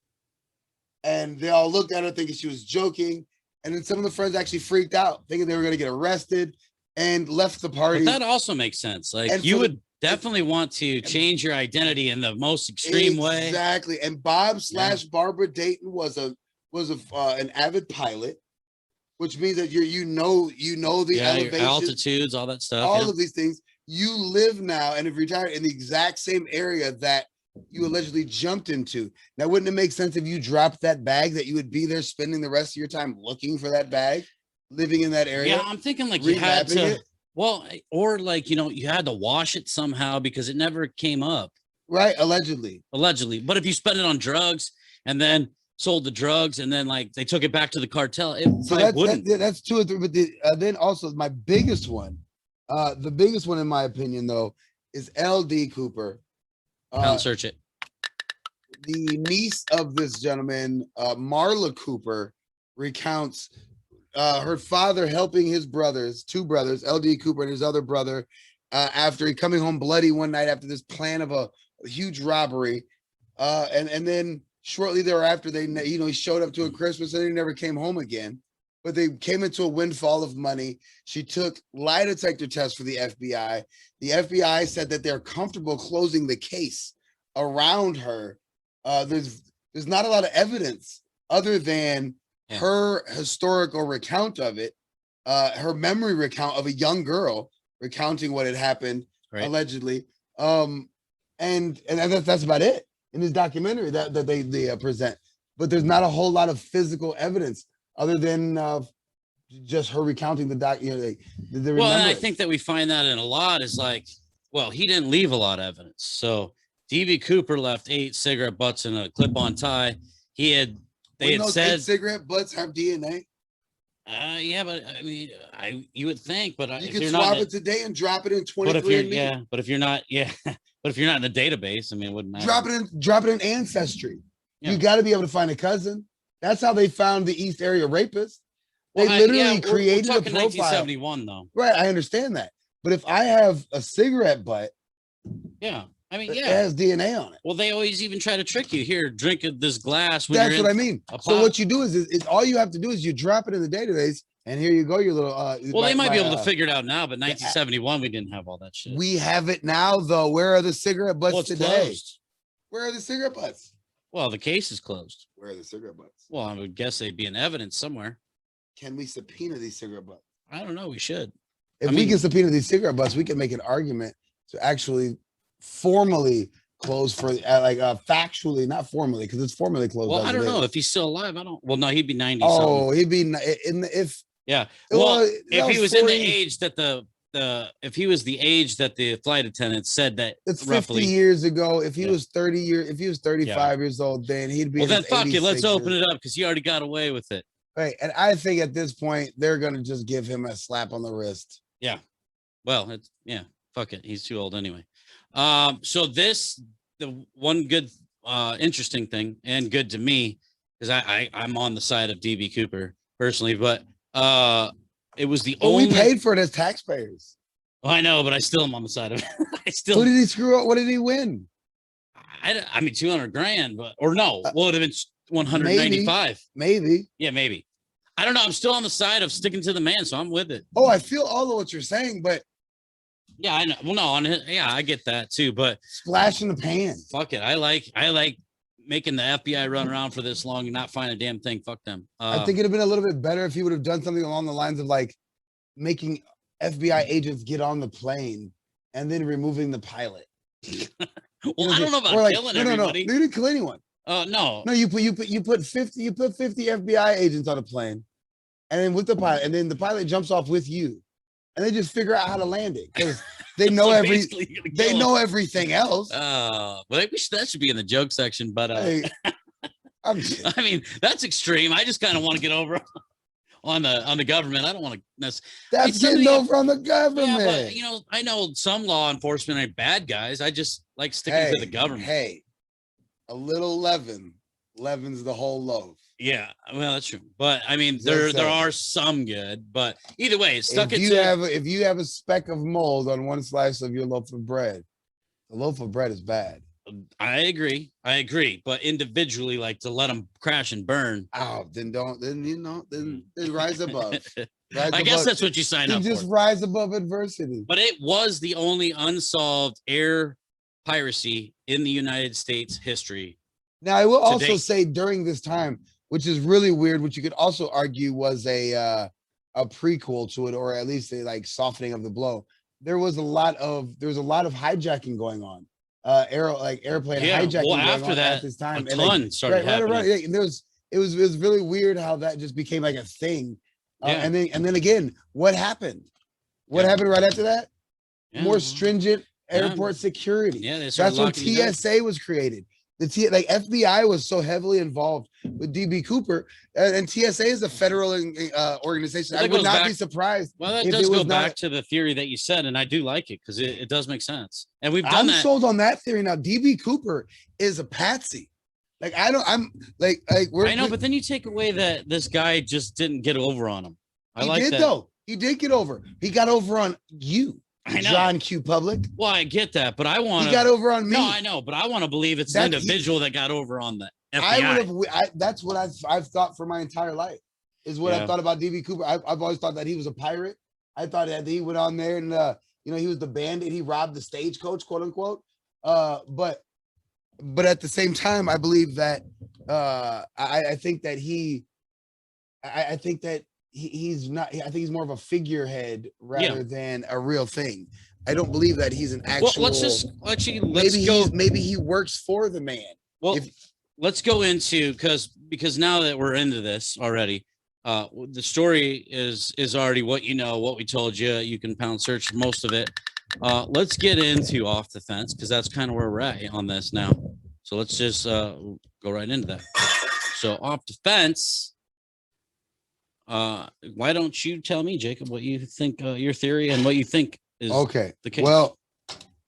B: And they all looked at her thinking she was joking, and then some of the friends actually freaked out, thinking they were going to get arrested, and left the party.
A: But that also makes sense. Like you would definitely want to change your identity in the most extreme way.
B: Exactly. And Bob / Barbara Dayton was an avid pilot, which means that you know the elevation,
A: altitudes, all that stuff,
B: all of these things. You live now and have retired in the exact same area that you allegedly jumped into. Now, wouldn't it make sense if you dropped that bag that you would be there spending the rest of your time looking for that bag, living in that area?
A: Yeah, I'm thinking like you had to. Well, or like you had to wash it somehow because it never came up.
B: Right, allegedly.
A: But if you spent it on drugs and then sold the drugs and then like they took it back to the cartel,
B: that's 2 or 3. But then also my biggest one, the biggest one in my opinion though, is LD Cooper.
A: Pound search it.
B: The niece of this gentleman, Marla Cooper, recounts her father helping his 2 brothers, LD Cooper and his other brother, after he coming home bloody one night after this plan of a huge robbery, and then shortly thereafter he showed up to a Christmas and he never came home again. But they came into a windfall of money. She took lie detector tests for the FBI. The FBI said that they're comfortable closing the case around her. There's not a lot of evidence other than her historical recount of it, her memory recount of a young girl recounting what had happened, allegedly. And that's about it in this documentary that they present. But there's not a whole lot of physical evidence other than just her recounting the
A: well, and I think that we find that in a lot is like, well, he didn't leave a lot of evidence. So DB Cooper left 8 cigarette butts in a clip-on tie. They had said
B: 8 cigarette butts have DNA.
A: Yeah, but I mean, you would think, but
B: you can swap it today and drop it in 23andMe.
A: But if you're not in the database, I mean, it wouldn't matter.
B: Drop it in Ancestry. Yeah. You got to be able to find a cousin. That's how they found the East Area rapist. They literally created a profile.
A: 1971, though.
B: Right, I understand that. But if I have a cigarette butt,
A: I mean,
B: it has DNA on it.
A: Well, they always even try to trick you. Here, drink this glass.
B: That's what I mean. So what you do is all you have to do is you drop it in the database, And here you go, your little.
A: Well, they might be able to figure it out now, but 1971 we didn't have all that shit.
B: We have it now, though. Where are the cigarette butts today?
A: Closed.
B: Where are the cigarette butts?
A: Well, the case is closed.
B: Where are the cigarette butts?
A: Well, I would guess they'd be in evidence somewhere.
B: Can we subpoena these cigarette butts?
A: I don't know. We should.
B: If we can subpoena these cigarette butts, we can make an argument to actually formally close for factually, not formally, because it's formally closed.
A: Well, I don't know if he's still alive. I don't. Well, no, he'd be 90.
B: Oh, he'd be in the if.
A: Yeah. Well, if he was 40, in the age that if he was the age that the flight attendant said that
B: it's
A: roughly
B: 50 years ago. If he was 30 years, if he was 35 years old, then he'd be.
A: Well, then fuck it. Let's open it up because he already got away with it.
B: Right, and I think at this point they're gonna just give him a slap on the wrist.
A: Yeah. Well, fuck it. He's too old anyway. So the one good, interesting thing and good to me because I'm on the side of DB Cooper personally, but it was the only.
B: We paid for it as taxpayers.
A: Well, I know, but I still am on the side of it.
B: Who did he screw up? What did he win?
A: I mean, 200 grand, or no, well, it would have been 195.
B: Maybe.
A: Yeah, maybe. I don't know. I'm still on the side of sticking to the man, so I'm with it.
B: Oh, I feel all of what you're saying, but
A: yeah, I know. Well, no, I get that too, but
B: splash in the pan.
A: Fuck it. I like making the FBI run around for this long and not find a damn thing. Fuck them.
B: I think it'd have been a little bit better if he would have done something along the lines of like making FBI agents get on the plane and then removing the pilot.
A: Well, I don't know about killing everybody.
B: No, you didn't kill anyone.
A: No.
B: No, you put 50 FBI agents on a plane, and then with the pilot, and then the pilot jumps off with you, and they just figure out how to land it because they know know everything else.
A: Well, that should be in the joke section, but
B: hey,
A: I mean that's extreme. I just kind of want to get over on the government. I don't want to.
B: That's getting over on the government.
A: Yeah, but, I know some law enforcement ain't bad guys. I just like sticking to the government.
B: Hey, a little leaven leavens the whole loaf.
A: Yeah, well, that's true. But I mean, there are some good. But either way,
B: if you have a speck of mold on one slice of your loaf of bread, the loaf of bread is bad.
A: I agree. But individually, like to let them crash and burn.
B: Oh, then rise above.
A: I guess that's what you sign up for.
B: Just rise above adversity.
A: But it was the only unsolved air piracy in the United States history.
B: Now, I will also say during this time, which is really weird, which you could also argue was a prequel to it, or at least a like softening of the blow. There was a lot of hijacking going on. Airplane hijacking.
A: Well, after that,
B: at this time,
A: a ton started happening.
B: Right. And it was really weird how that just became like a thing. And then again, what happened? What happened right after that? More stringent airport security.
A: Yeah,
B: that's when TSA was created. The FBI was so heavily involved with DB Cooper, and TSA is a federal organization. I would not be surprised.
A: Well, that does go back to the theory that you said, and I do like it because it does make sense. And we've done that.
B: I'm sold on that theory now. DB Cooper is a patsy. I know,
A: but then you take away that this guy just didn't get over on him.
B: He did get over. He got over on you.
A: I know.
B: John Q. Public.
A: Well, I get that, but he
B: got over on me.
A: No, I know, but I want to believe it's an individual that got over on the FBI.
B: That's what I've thought for my entire life. Is what I thought about DB Cooper. I've always thought that he was a pirate. I thought that he went on there and he was the bandit. He robbed the stagecoach, quote unquote. But at the same time, I believe that I think that he's not. I think he's more of a figurehead rather than a real thing. I don't believe that he's an actual.
A: Well,
B: maybe he works for the man.
A: Well, let's go into because now that we're into this already, the story is already what we told you. You can pound search most of it. Let's get into off the fence because that's kind of where we're at on this now. So let's just go right into that. So off the fence. Why don't you tell me, Jacob, what you think your theory and what you think is the case?
B: Well,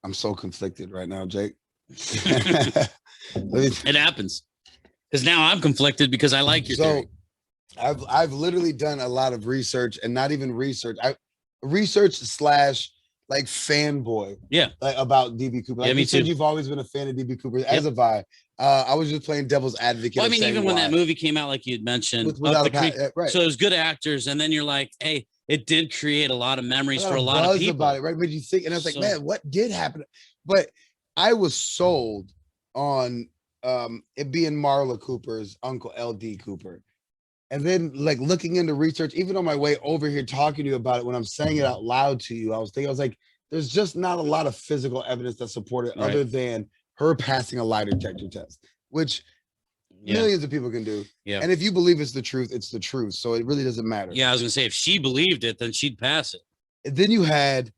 B: I'm so conflicted right now, Jake.
A: It happens because now I'm conflicted because I like your theory.
B: I've literally done a lot of research and not even research. Research / like fanboy.
A: Yeah.
B: Like about DB Cooper. Like
A: Yeah, me
B: you said,
A: too.
B: you've always been a fan of DB Cooper, as have I. I was just playing devil's advocate.
A: Well, I mean, even when that movie came out, like you had mentioned,
B: without
A: Up the Creek,
B: right.
A: so it was good actors, and then you're like, hey, it did create a lot of memories for a lot of people
B: about it, right? But you think, and I was like, man, what did happen? But I was sold on it being Marla Cooper's uncle, LD Cooper. And then like looking into research, even on my way over here talking to you about it, when I'm saying it out loud to you, I was like, there's just not a lot of physical evidence that support it other than her passing a lie detector test, which millions of people can do.
A: Yeah.
B: And if you believe it's the truth, it's the truth. So it really doesn't matter.
A: Yeah, I was gonna say if she believed it, then she'd pass it.
B: And then you had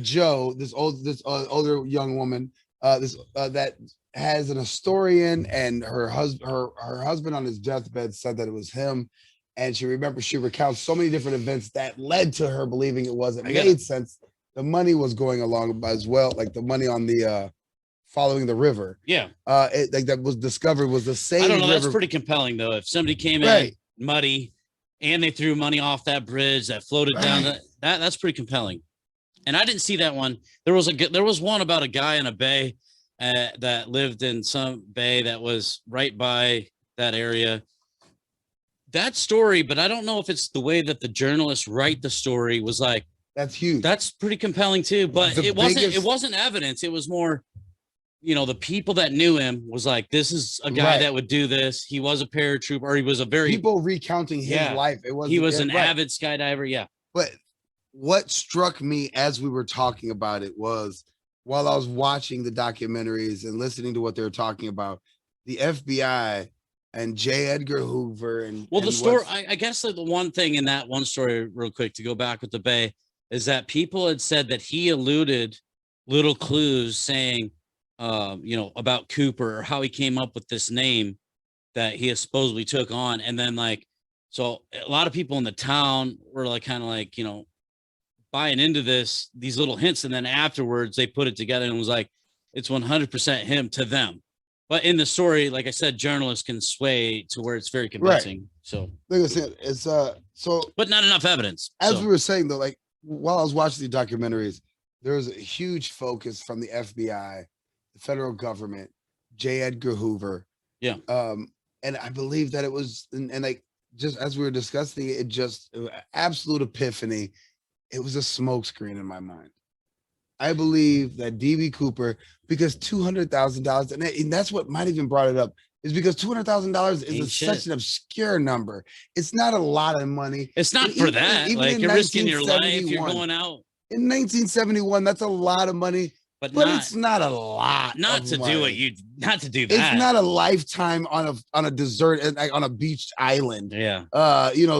B: Joe, this older young woman, that has an historian, and her husband on his deathbed said that it was him. And she recounts so many different events that led to her believing it was. It made sense. The money was going along as well, like the money on the following the river.
A: Yeah.
B: Like that was discovered was the same.
A: I don't know.
B: River.
A: That's pretty compelling though. If somebody came in muddy and they threw money off that bridge that floated down, that's pretty compelling. And I didn't see that one. There was one about a guy in a bay that lived in some bay that was right by that area. That story, but I don't know if it's the way that the journalists write the story was like.
B: That's huge.
A: That's pretty compelling too. But it wasn't evidence. It was more, the people that knew him was like, this is a guy that would do this. He was a paratrooper, or he was a very
B: people recounting his life.
A: He was an avid skydiver. Yeah.
B: But what struck me as we were talking about it was while I was watching the documentaries and listening to what they were talking about, the FBI and J. Edgar Hoover and
A: the story. I guess like the one thing in that one story, real quick, to go back with the Bay, is that people had said that he eluded little clues saying, about Cooper or how he came up with this name that he supposedly took on. And then so a lot of people in the town were like, kind of like, buying into these little hints. And then afterwards they put it together and was like, it's 100% him to them. But in the story, like I said, journalists can sway to where it's very convincing. Right. So
B: like I said, it's
A: but not enough evidence.
B: As we were saying though, like while I was watching the documentaries, there was a huge focus from the FBI, the federal government, J. Edgar Hoover.
A: Yeah.
B: And I believe that it was, and like just as we were discussing it, absolute epiphany. It was a smokescreen in my mind. I believe that DB Cooper, because $200,000, and that's what might even brought it up, is because $200,000 is such an obscure number. It's not a lot of money.
A: It's not for that. Like you're risking your life. You're going out.
B: In 1971, that's a lot of money. But it's not a lot.
A: Not to do that.
B: It's not a lifetime on a desert on a beach island.
A: Yeah.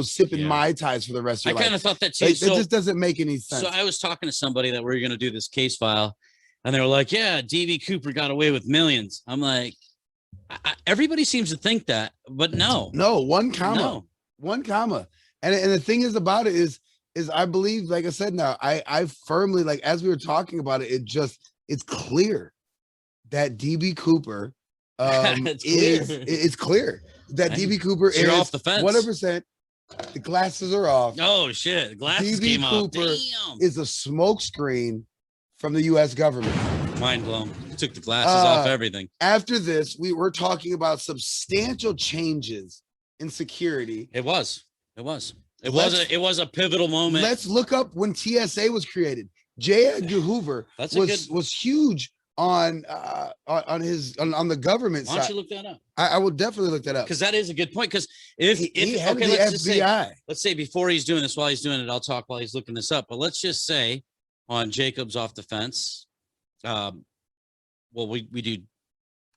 B: Sipping Mai Tais for the rest of your life.
A: I kind of thought that too.
B: It just doesn't make any sense.
A: So I was talking to somebody that we were going to do this case file, and they were like, "Yeah, DB Cooper got away with millions." I'm like, everybody seems to think that, but no.
B: One comma. And the thing is about it is I believe, like I said, now I firmly, like as we were talking about it, it's clear that DB Cooper it's clear that DB Cooper is
A: off the fence.
B: 100%. The glasses are off.
A: Oh shit, the glasses
B: DB
A: came
B: Cooper
A: off.
B: is a smokescreen from the U.S. government.
A: Mind blown. Took the glasses off everything.
B: After this, we were talking about substantial changes in security.
A: It was a pivotal moment.
B: Let's look up when TSA was created. J. Edgar Hoover was huge on the government side.
A: Why don't you look that up?
B: I will definitely look that up
A: because that is a good point. Because if let's say before he's doing this, while he's doing it, I'll talk while he's looking this up. But let's just say on Jacob's off the fence. We do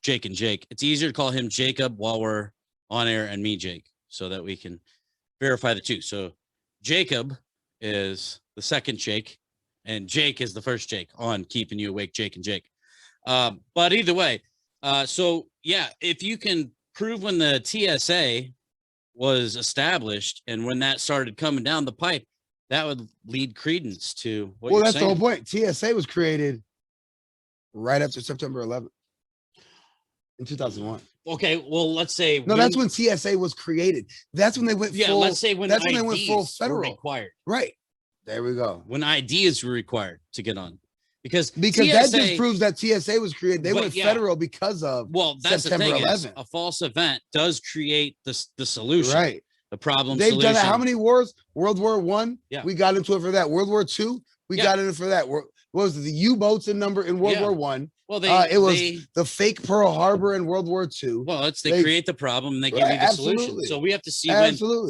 A: Jake and Jake. It's easier to call him Jacob while we're on air and me Jake, so that we can verify the two. So Jacob is the second Jake, and Jake is the first Jake on Keeping You Awake, Jake and Jake. But either way, if you can prove when the TSA was established and when that started coming down the pipe, that would lead credence to what you're saying.
B: The whole point. TSA was created right after September 11th in 2001.
A: Okay, well, let's say
B: that's when TSA was created. That's when they went full.
A: Let's say when
B: they went full federal.
A: required.
B: Right. There we go.
A: When IDs were required to get on. Because
B: TSA, that just proves that TSA was created. They went federal because of
A: that's
B: September
A: the thing
B: 11th.
A: A false event does create the solution,
B: right?
A: The problem.
B: They've
A: solution.
B: done it. How many wars? World War I.
A: Yeah.
B: We got into it for that. World War II. We got into it for that. What was it, the U-boats in World War I? Well, it was the fake Pearl Harbor in World War II.
A: Well, they create the problem and they give you the solution. So we have to see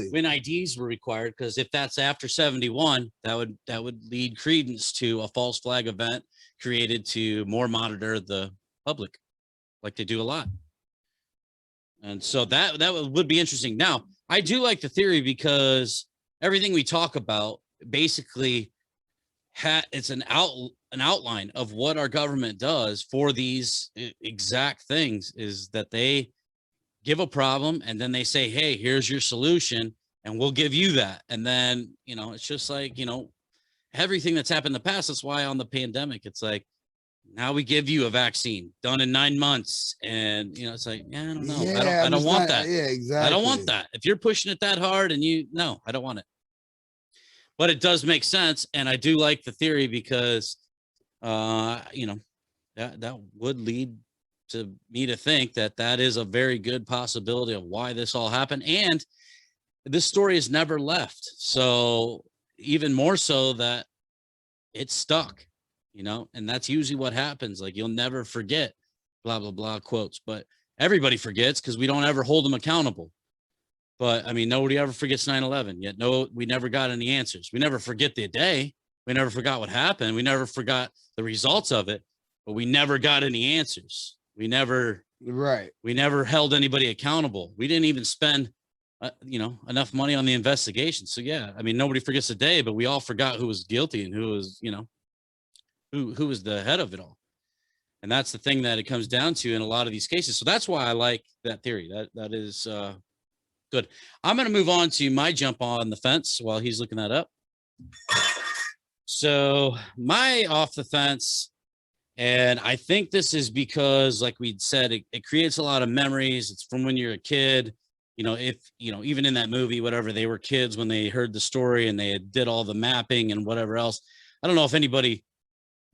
A: when IDs were required, because if that's after 71, that would lead credence to a false flag event created to more monitor the public, like they do a lot. And so that would be interesting. Now, I do like the theory because everything we talk about basically it's an outline of what our government does for these exact things, is that they give a problem and then they say, hey, here's your solution and we'll give you that. And then, it's just like, everything that's happened in the past. That's why on the pandemic, it's like, now we give you a vaccine done in 9 months. And, it's like, I don't know. I don't want that.
B: Yeah, exactly.
A: I don't want that. If you're pushing it that hard and no, I don't want it. But it does make sense. And I do like the theory because, that would lead to me to think that is a very good possibility of why this all happened. And this story is never left. So even more so that it's stuck, and that's usually what happens. Like, you'll never forget blah, blah, blah quotes, but everybody forgets because we don't ever hold them accountable. But I mean, nobody ever forgets 9/11, yet we never got any answers. We never forget the day. We never forgot what happened. We never forgot the results of it, but we never got any answers. We never held anybody accountable. We didn't even spend, enough money on the investigation. So yeah, I mean, nobody forgets the day, but we all forgot who was guilty and who was, who was the head of it all. And that's the thing that it comes down to in a lot of these cases. So that's why I like that theory. That is good. I'm going to move on to my jump on the fence while he's looking that up. So my off the fence, and I think this is because, like we'd said, it creates a lot of memories. It's from when you're a kid, even in that movie, whatever, they were kids when they heard the story and they did all the mapping and whatever else. I don't know if anybody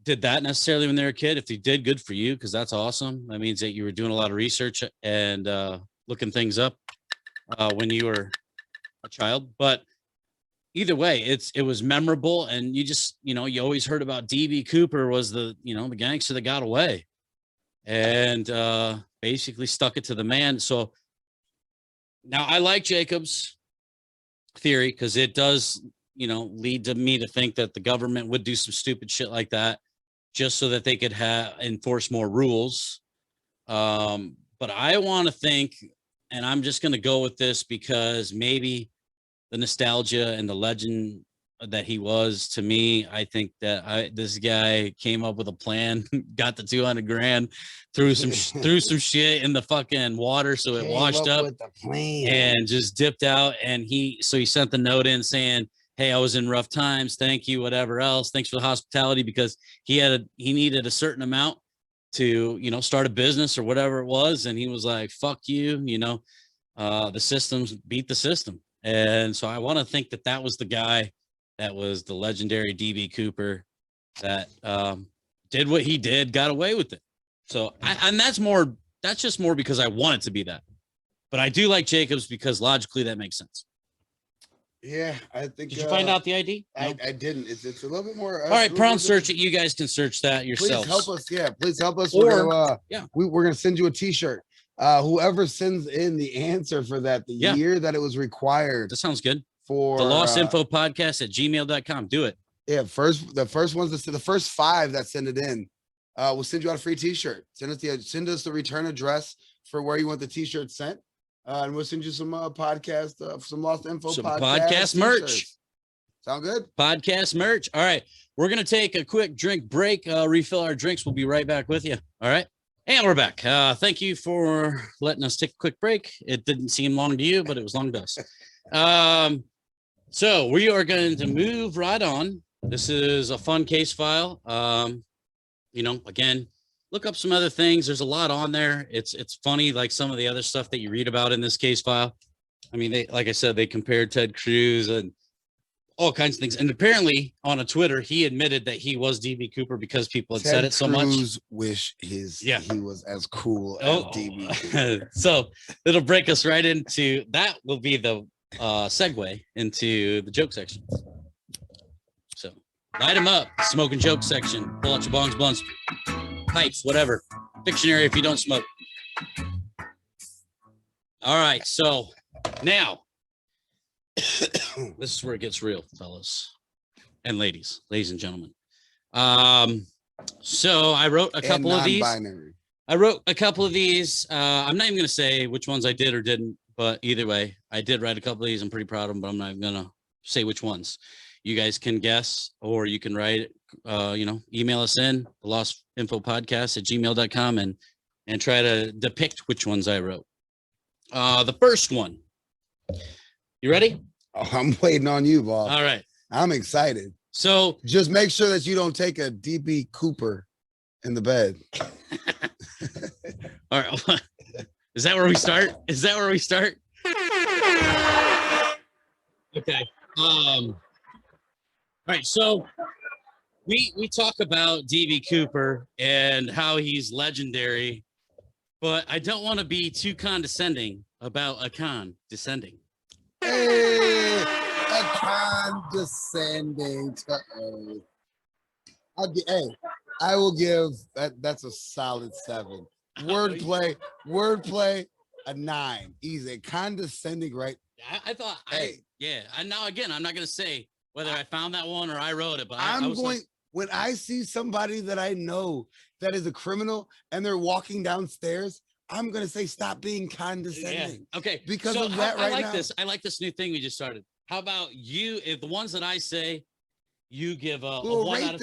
A: did that necessarily when they were a kid. If they did, good for you, because that's awesome. That means that you were doing a lot of research and looking things up when you were a child. But either way, it was memorable, and you just, you always heard about DB Cooper was the gangster that got away and basically stuck it to the man. So now I like Jacob's theory because it does, lead to me to think that the government would do some stupid shit like that just so that they could enforce more rules. But I want to think, and I'm just going to go with this because maybe the nostalgia and the legend that he was to me, I think that this guy came up with a plan, got the 200 grand, threw some shit in the fucking water so it washed up
B: with the plan.
A: And just dipped out. And he sent the note in saying, hey, I was in rough times, thank you, whatever else, thanks for the hospitality, because he needed a certain amount to start a business or whatever it was. And he was like, fuck you, the systems beat the system. And so I want to think that was the guy that was the legendary DB Cooper that did what he did, got away with it. So that's just more because I want it to be that. But I do like Jacobs because logically that makes sense.
B: Yeah, I think.
A: Did you find out the ID?
B: No? I didn't. It's a little bit more.
A: All right, Brown, search it. You guys can search that yourselves.
B: Please help us. Yeah, please help us.
A: Or,
B: we're gonna send you a T-shirt. Whoever sends in the answer for that, the year that it was required.
A: That sounds good.
B: For
A: the Lost Info Podcast at gmail.com. Do it.
B: Yeah, the first 5 that send it in, we'll send you out a free T-shirt. Send us the return address for where you want the T-shirt sent. And we'll send you some some Lost Info
A: podcast merch.
B: Sound good?
A: Podcast merch. All right. We're going to take a quick drink break, refill our drinks. We'll be right back with you. All right. And we're back. Thank you for letting us take a quick break. It didn't seem long to you, but it was long to us. So we are going to move right on. This is a fun case file. Again, look up some other things. There's a lot on there. It's funny, like some of the other stuff that you read about in this case file. I mean, like I said, they compared Ted Cruz and all kinds of things. And apparently on a Twitter, he admitted that he was DB Cooper because people had said it so much.
B: Wish he was as cool as DB Cooper.
A: So it'll break us right into that. Will be the segue into the joke section. So light them up, smoking joke section. Pull out your bongs, blunts, pipes, whatever. Dictionary if you don't smoke. All right, so now this is where it gets real, fellas and ladies and gentlemen. So I wrote a couple of these. I wrote a couple of these. I'm not even going to say which ones I did or didn't, but either way, I did write a couple of these. I'm pretty proud of them, but I'm not going to say which ones. You guys can guess, or you can write, email us in the lostinfopodcast@gmail.com and try to depict which ones I wrote. The first one. You ready?
B: Oh, I'm waiting on you, boss.
A: All right.
B: I'm excited.
A: So
B: just make sure that you don't take a DB Cooper in the bed.
A: All right. Is that where we start? Okay. All right. So we talk about DB Cooper and how he's legendary, but I don't want to be too condescending about a condescending.
B: Hey, a condescending. I will give that. That's a solid 7. Wordplay, a 9. Easy. Condescending, right?
A: I thought. And now again, I'm not gonna say whether I found that one or I wrote it, but
B: when I see somebody that I know that is a criminal and they're walking downstairs, I'm going to say, stop being condescending.
A: Yeah. Okay.
B: Because of that right now.
A: I like this new thing we just started. How about you, if the ones that I say, you give a 1 out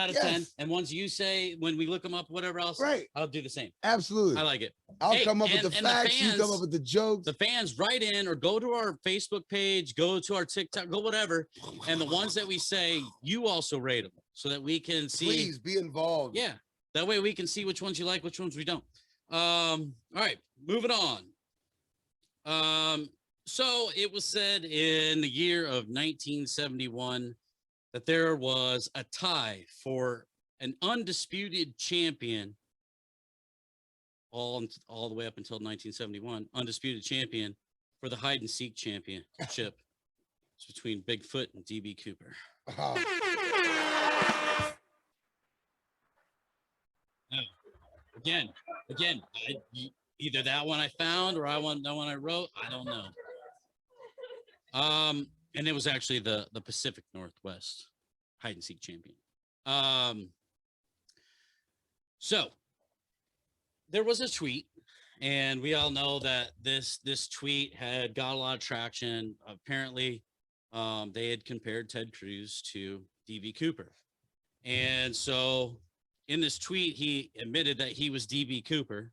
A: of 10, and ones you say, when we look them up, whatever else,
B: right?
A: I'll do the same.
B: Absolutely.
A: I like it.
B: I'll come up with the facts, you come up with the jokes.
A: The fans write in or go to our Facebook page, go to our TikTok, go whatever. And the ones that we say, you also rate them so that we can see.
B: Please be involved.
A: Yeah. That way we can see which ones you like, which ones we don't. All right, moving on. So it was said in the year of 1971 that there was a tie for an undisputed champion all the way up until 1971, undisputed champion for the hide and seek championship. It's between Bigfoot and DB Cooper. Again, either that one I found or that one I wrote. I don't know. And it was actually the Pacific Northwest hide and seek champion. So there was a tweet, and we all know that this tweet had got a lot of traction. Apparently, they had compared Ted Cruz to DB Cooper, and so in this tweet, he admitted that he was DB Cooper.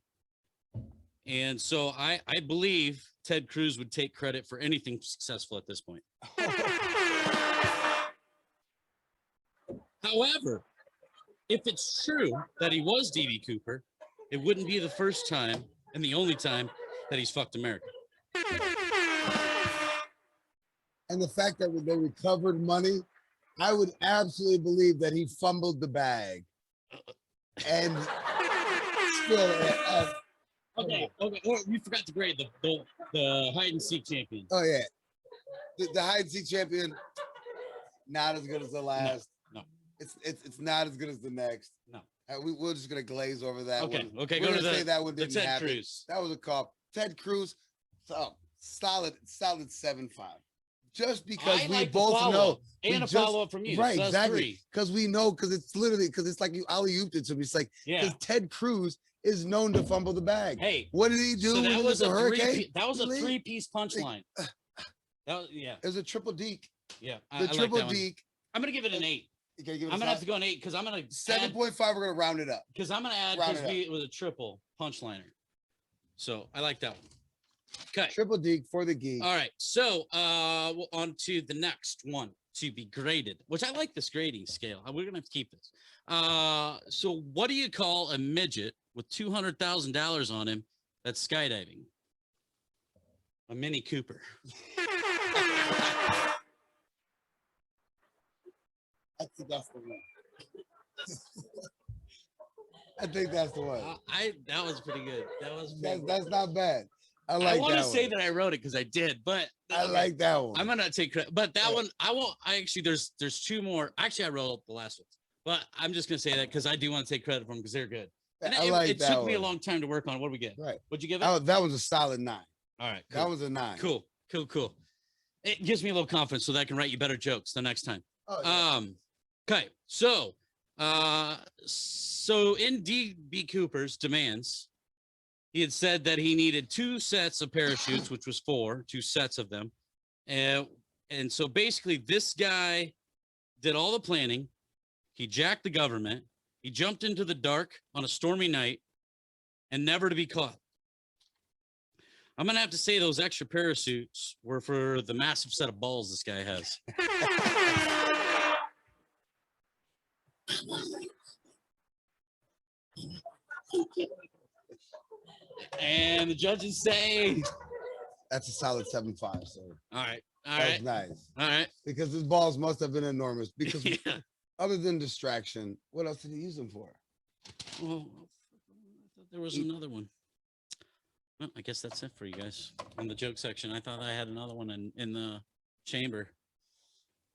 A: And so I believe Ted Cruz would take credit for anything successful at this point. However, if it's true that he was DB Cooper, it wouldn't be the first time and the only time that he's fucked America.
B: And the fact that they recovered money, I would absolutely believe that he fumbled the bag. And still,
A: okay. Oh, we forgot to grade the hide and seek champion.
B: Oh yeah, the hide and seek champion, not as good as the last.
A: No.
B: It's not as good as the next.
A: No,
B: we're just gonna glaze over that.
A: Okay,
B: one.
A: Okay.
B: We're gonna say that one didn't
A: Ted
B: happen.
A: Cruz.
B: That was a call. Ted Cruz, solid 7.5. Just because we both know,
A: and a follow-up from you,
B: right?
A: So
B: exactly, because we know, because it's like you alley-ooped it to me. It's like, because Ted Cruz is known to fumble the bag.
A: Hey,
B: what did he do?
A: So that was a
B: hurricane.
A: That was a 3-piece punchline. It
B: was a triple deke.
A: Yeah,
B: the triple deke.
A: I'm gonna give it an 8. I'm gonna have to go an 8 because I'm gonna
B: 7.5. We're gonna round it up
A: because I'm gonna add because it was a triple punchliner. So I like that one. Okay.
B: Triple deke for the geek.
A: All right. So on to the next one to be graded, which I like this grading scale. We're gonna have to keep this. So what do you call a midget with $200,000 on him that's skydiving? A Mini Cooper.
B: I think that's the one. I think that's the one.
A: That was pretty good. That was pretty
B: That's not bad. I
A: I
B: like
A: want to
B: that
A: say
B: one.
A: that I wrote it because I did, but
B: I like that one.
A: I'm gonna take credit. But that
B: Yeah.
A: one, I won't. I actually, there's two more. Actually, I wrote up the last one, but I'm just gonna say that because I do want to take credit for them because they're good. And
B: I like
A: it
B: that
A: took me a
B: one.
A: long time to work on. What did we get?
B: Right.
A: What'd you give it?
B: Oh, that was a solid 9.
A: All right. Cool.
B: That was a 9.
A: Cool. It gives me a little confidence so that I can write you better jokes the next time.
B: Oh, yeah.
A: Okay. So in DB Cooper's demands, he had said that he needed 2 sets of parachutes, which was 2 sets of them. And so basically this guy did all the planning. He jacked the government. He jumped into the dark on a stormy night and never to be caught. I'm going to have to say those extra parachutes were for the massive set of balls this guy has. And the judges say
B: That's a solid 7.5. So
A: all right.
B: that's nice.
A: All right.
B: Because his balls must have been enormous. Because
A: Yeah.
B: other than distraction, what else did he use them for?
A: Well, I thought there was another one. Well, I guess that's it for you guys in the joke section. I thought I had another one in the chamber.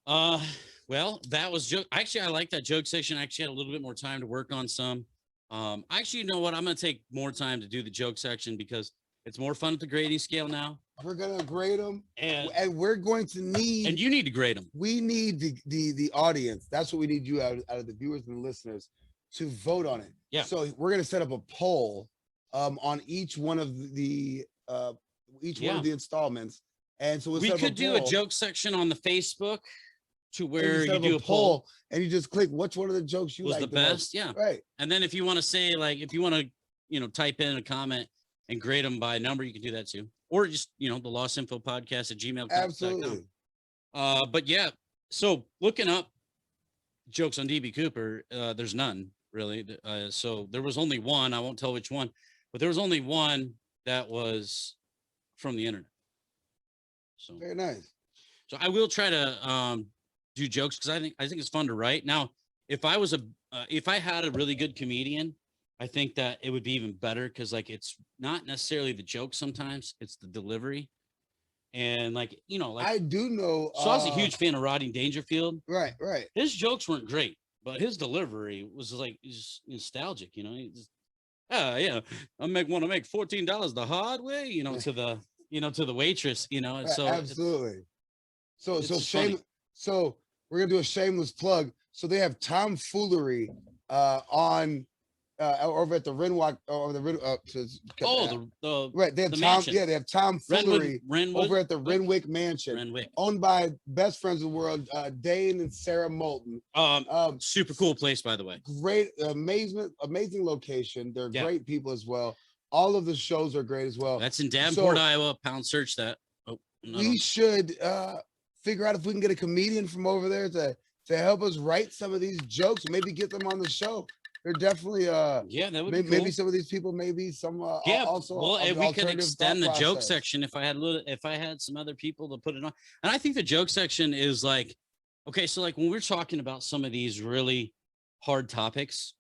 A: Well, that was joke. Actually, I like that joke section. I actually had a little bit more time to work on some. Actually, you know what? I'm gonna take more time to do the joke section because it's more fun at the grading scale now.
B: We're gonna grade them,
A: And
B: we're going to need.
A: you need to grade them.
B: We need the audience. That's what we need you out of the viewers and the listeners to vote on it.
A: Yeah.
B: So we're gonna set up a poll on each one of the one of the installments, and so
A: we could do a joke section on the Facebook to where you do a poll
B: and you just click which one of the jokes you
A: was
B: like
A: the best. Yeah.
B: Right.
A: And then if you want to say like if you want to type in a comment and grade them by number, you can do that too, or just the Lost Info Podcast at gmail.com.
B: Absolutely.
A: But yeah, so looking up jokes on DB Cooper, there's none really. So there was only one. I won't tell which one, but there was only one that was from the internet. So
B: very nice.
A: So I will try to do jokes because I think it's fun to write. Now, if I had a really good comedian, I think that it would be even better because like it's not necessarily the joke sometimes, it's the delivery. And like
B: I do know.
A: So I was a huge fan of Rodney Dangerfield.
B: Right.
A: His jokes weren't great, but his delivery was like just nostalgic. He just, yeah, I want to make $14 the hard way. To the waitress. So
B: absolutely. So
A: funny.
B: So we're gonna do a shameless plug. So they have tomfoolery on over at the Renwalk or the right. They have
A: mansion.
B: they have tomfoolery
A: Renwood,
B: over at the Renwick Mansion,
A: Renwick.
B: owned by best friends of the world, Dane and Sarah Moulton.
A: Super cool place, by the way.
B: Great, amazing location. They're great people as well. All of the shows are great as well.
A: That's in Davenport, Iowa. Pound search that. Oh,
B: we should figure out if we can get a comedian from over there to help us write some of these jokes, maybe get them on the show. They're definitely
A: that would be cool.
B: Maybe some of these people, maybe some also.
A: Well, if we could extend the joke section, if I had some other people to put it on. And I think the joke section is like, okay, so like when we're talking about some of these really hard topics,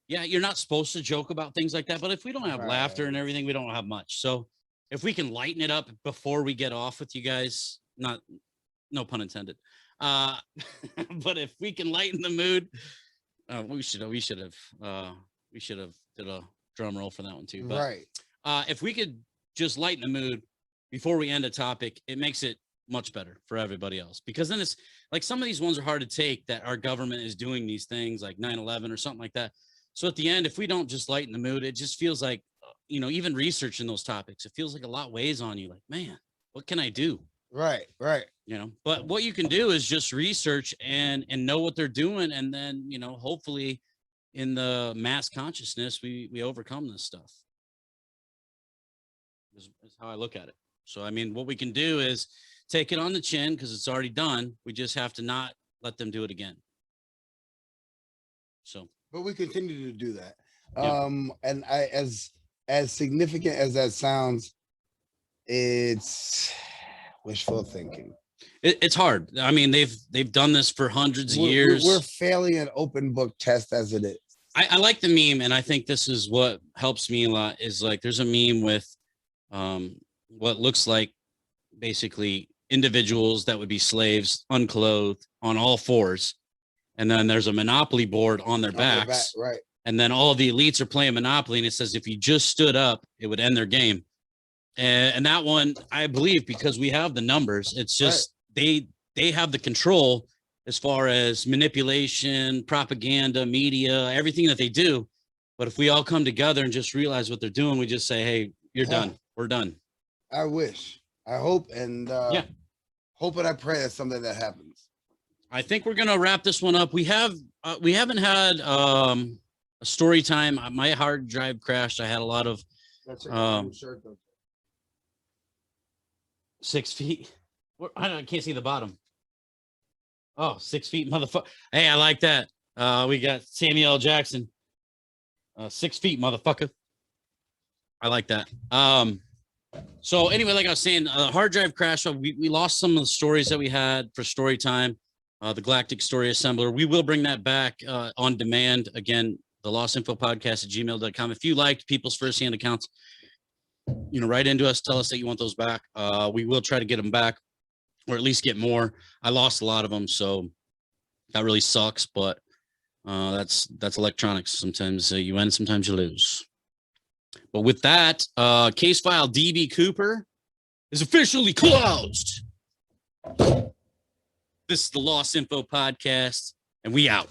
A: yeah, you're not supposed to joke about things like that, but if we don't have laughter and everything, we don't have much. So if we can lighten it up before we get off with you guys, no pun intended. But if we can lighten the mood, we should have did a drum roll for that one too. But,
B: right.
A: If we could just lighten the mood before we end a topic, it makes it much better for everybody else, because then it's like some of these ones are hard to take that our government is doing these things like 9/11 or something like that. So at the end, if we don't just lighten the mood, it just feels like, even researching those topics, it feels like a lot weighs on you. Like, man, what can I do?
B: Right.
A: But what you can do is just research and know what they're doing. And then, hopefully in the mass consciousness, we overcome this stuff. Is how I look at it. So, I mean, what we can do is take it on the chin because it's already done. We just have to not let them do it again. So,
B: but we continue to do that.
A: Yeah.
B: And as significant as that sounds, it's wishful thinking.
A: It's hard. I mean, they've done this for hundreds of years.
B: We're failing an open book test as it is.
A: I like the meme, and I think this is what helps me a lot. Is like there's a meme with what looks like basically individuals that would be slaves, unclothed, on all fours, and then there's a Monopoly board on their backs,
B: right?
A: And then all of the elites are playing Monopoly, and it says if you just stood up, it would end their game. And that one, I believe, because we have the numbers, it's just they have the control as far as manipulation, propaganda, media, everything that they do. But if we all come together and just realize what they're doing, we just say, hey, you're done. We're done.
B: I wish, I hope, and hope and I pray that's something that happens.
A: I think we're going to wrap this one up. We haven't had a story time. My hard drive crashed. I had a lot of 6 feet. I can't see the bottom. Oh, 6 feet, motherfucker. Hey, I like that. We got Samuel L. Jackson. 6 feet, motherfucker. I like that. So anyway, like I was saying, hard drive crash. We lost some of the stories that we had for story time. The Galactic Story Assembler. We will bring that back on demand. Again, the Lost Info Podcast at gmail.com. If you liked people's firsthand accounts, write into us, tell us that you want those back. We will try to get them back, or at least get more. I lost a lot of them, so that really sucks, but that's electronics. Sometimes you win, sometimes you lose. But with that, case file DB Cooper is officially closed. This is the Lost Info Podcast, and we out.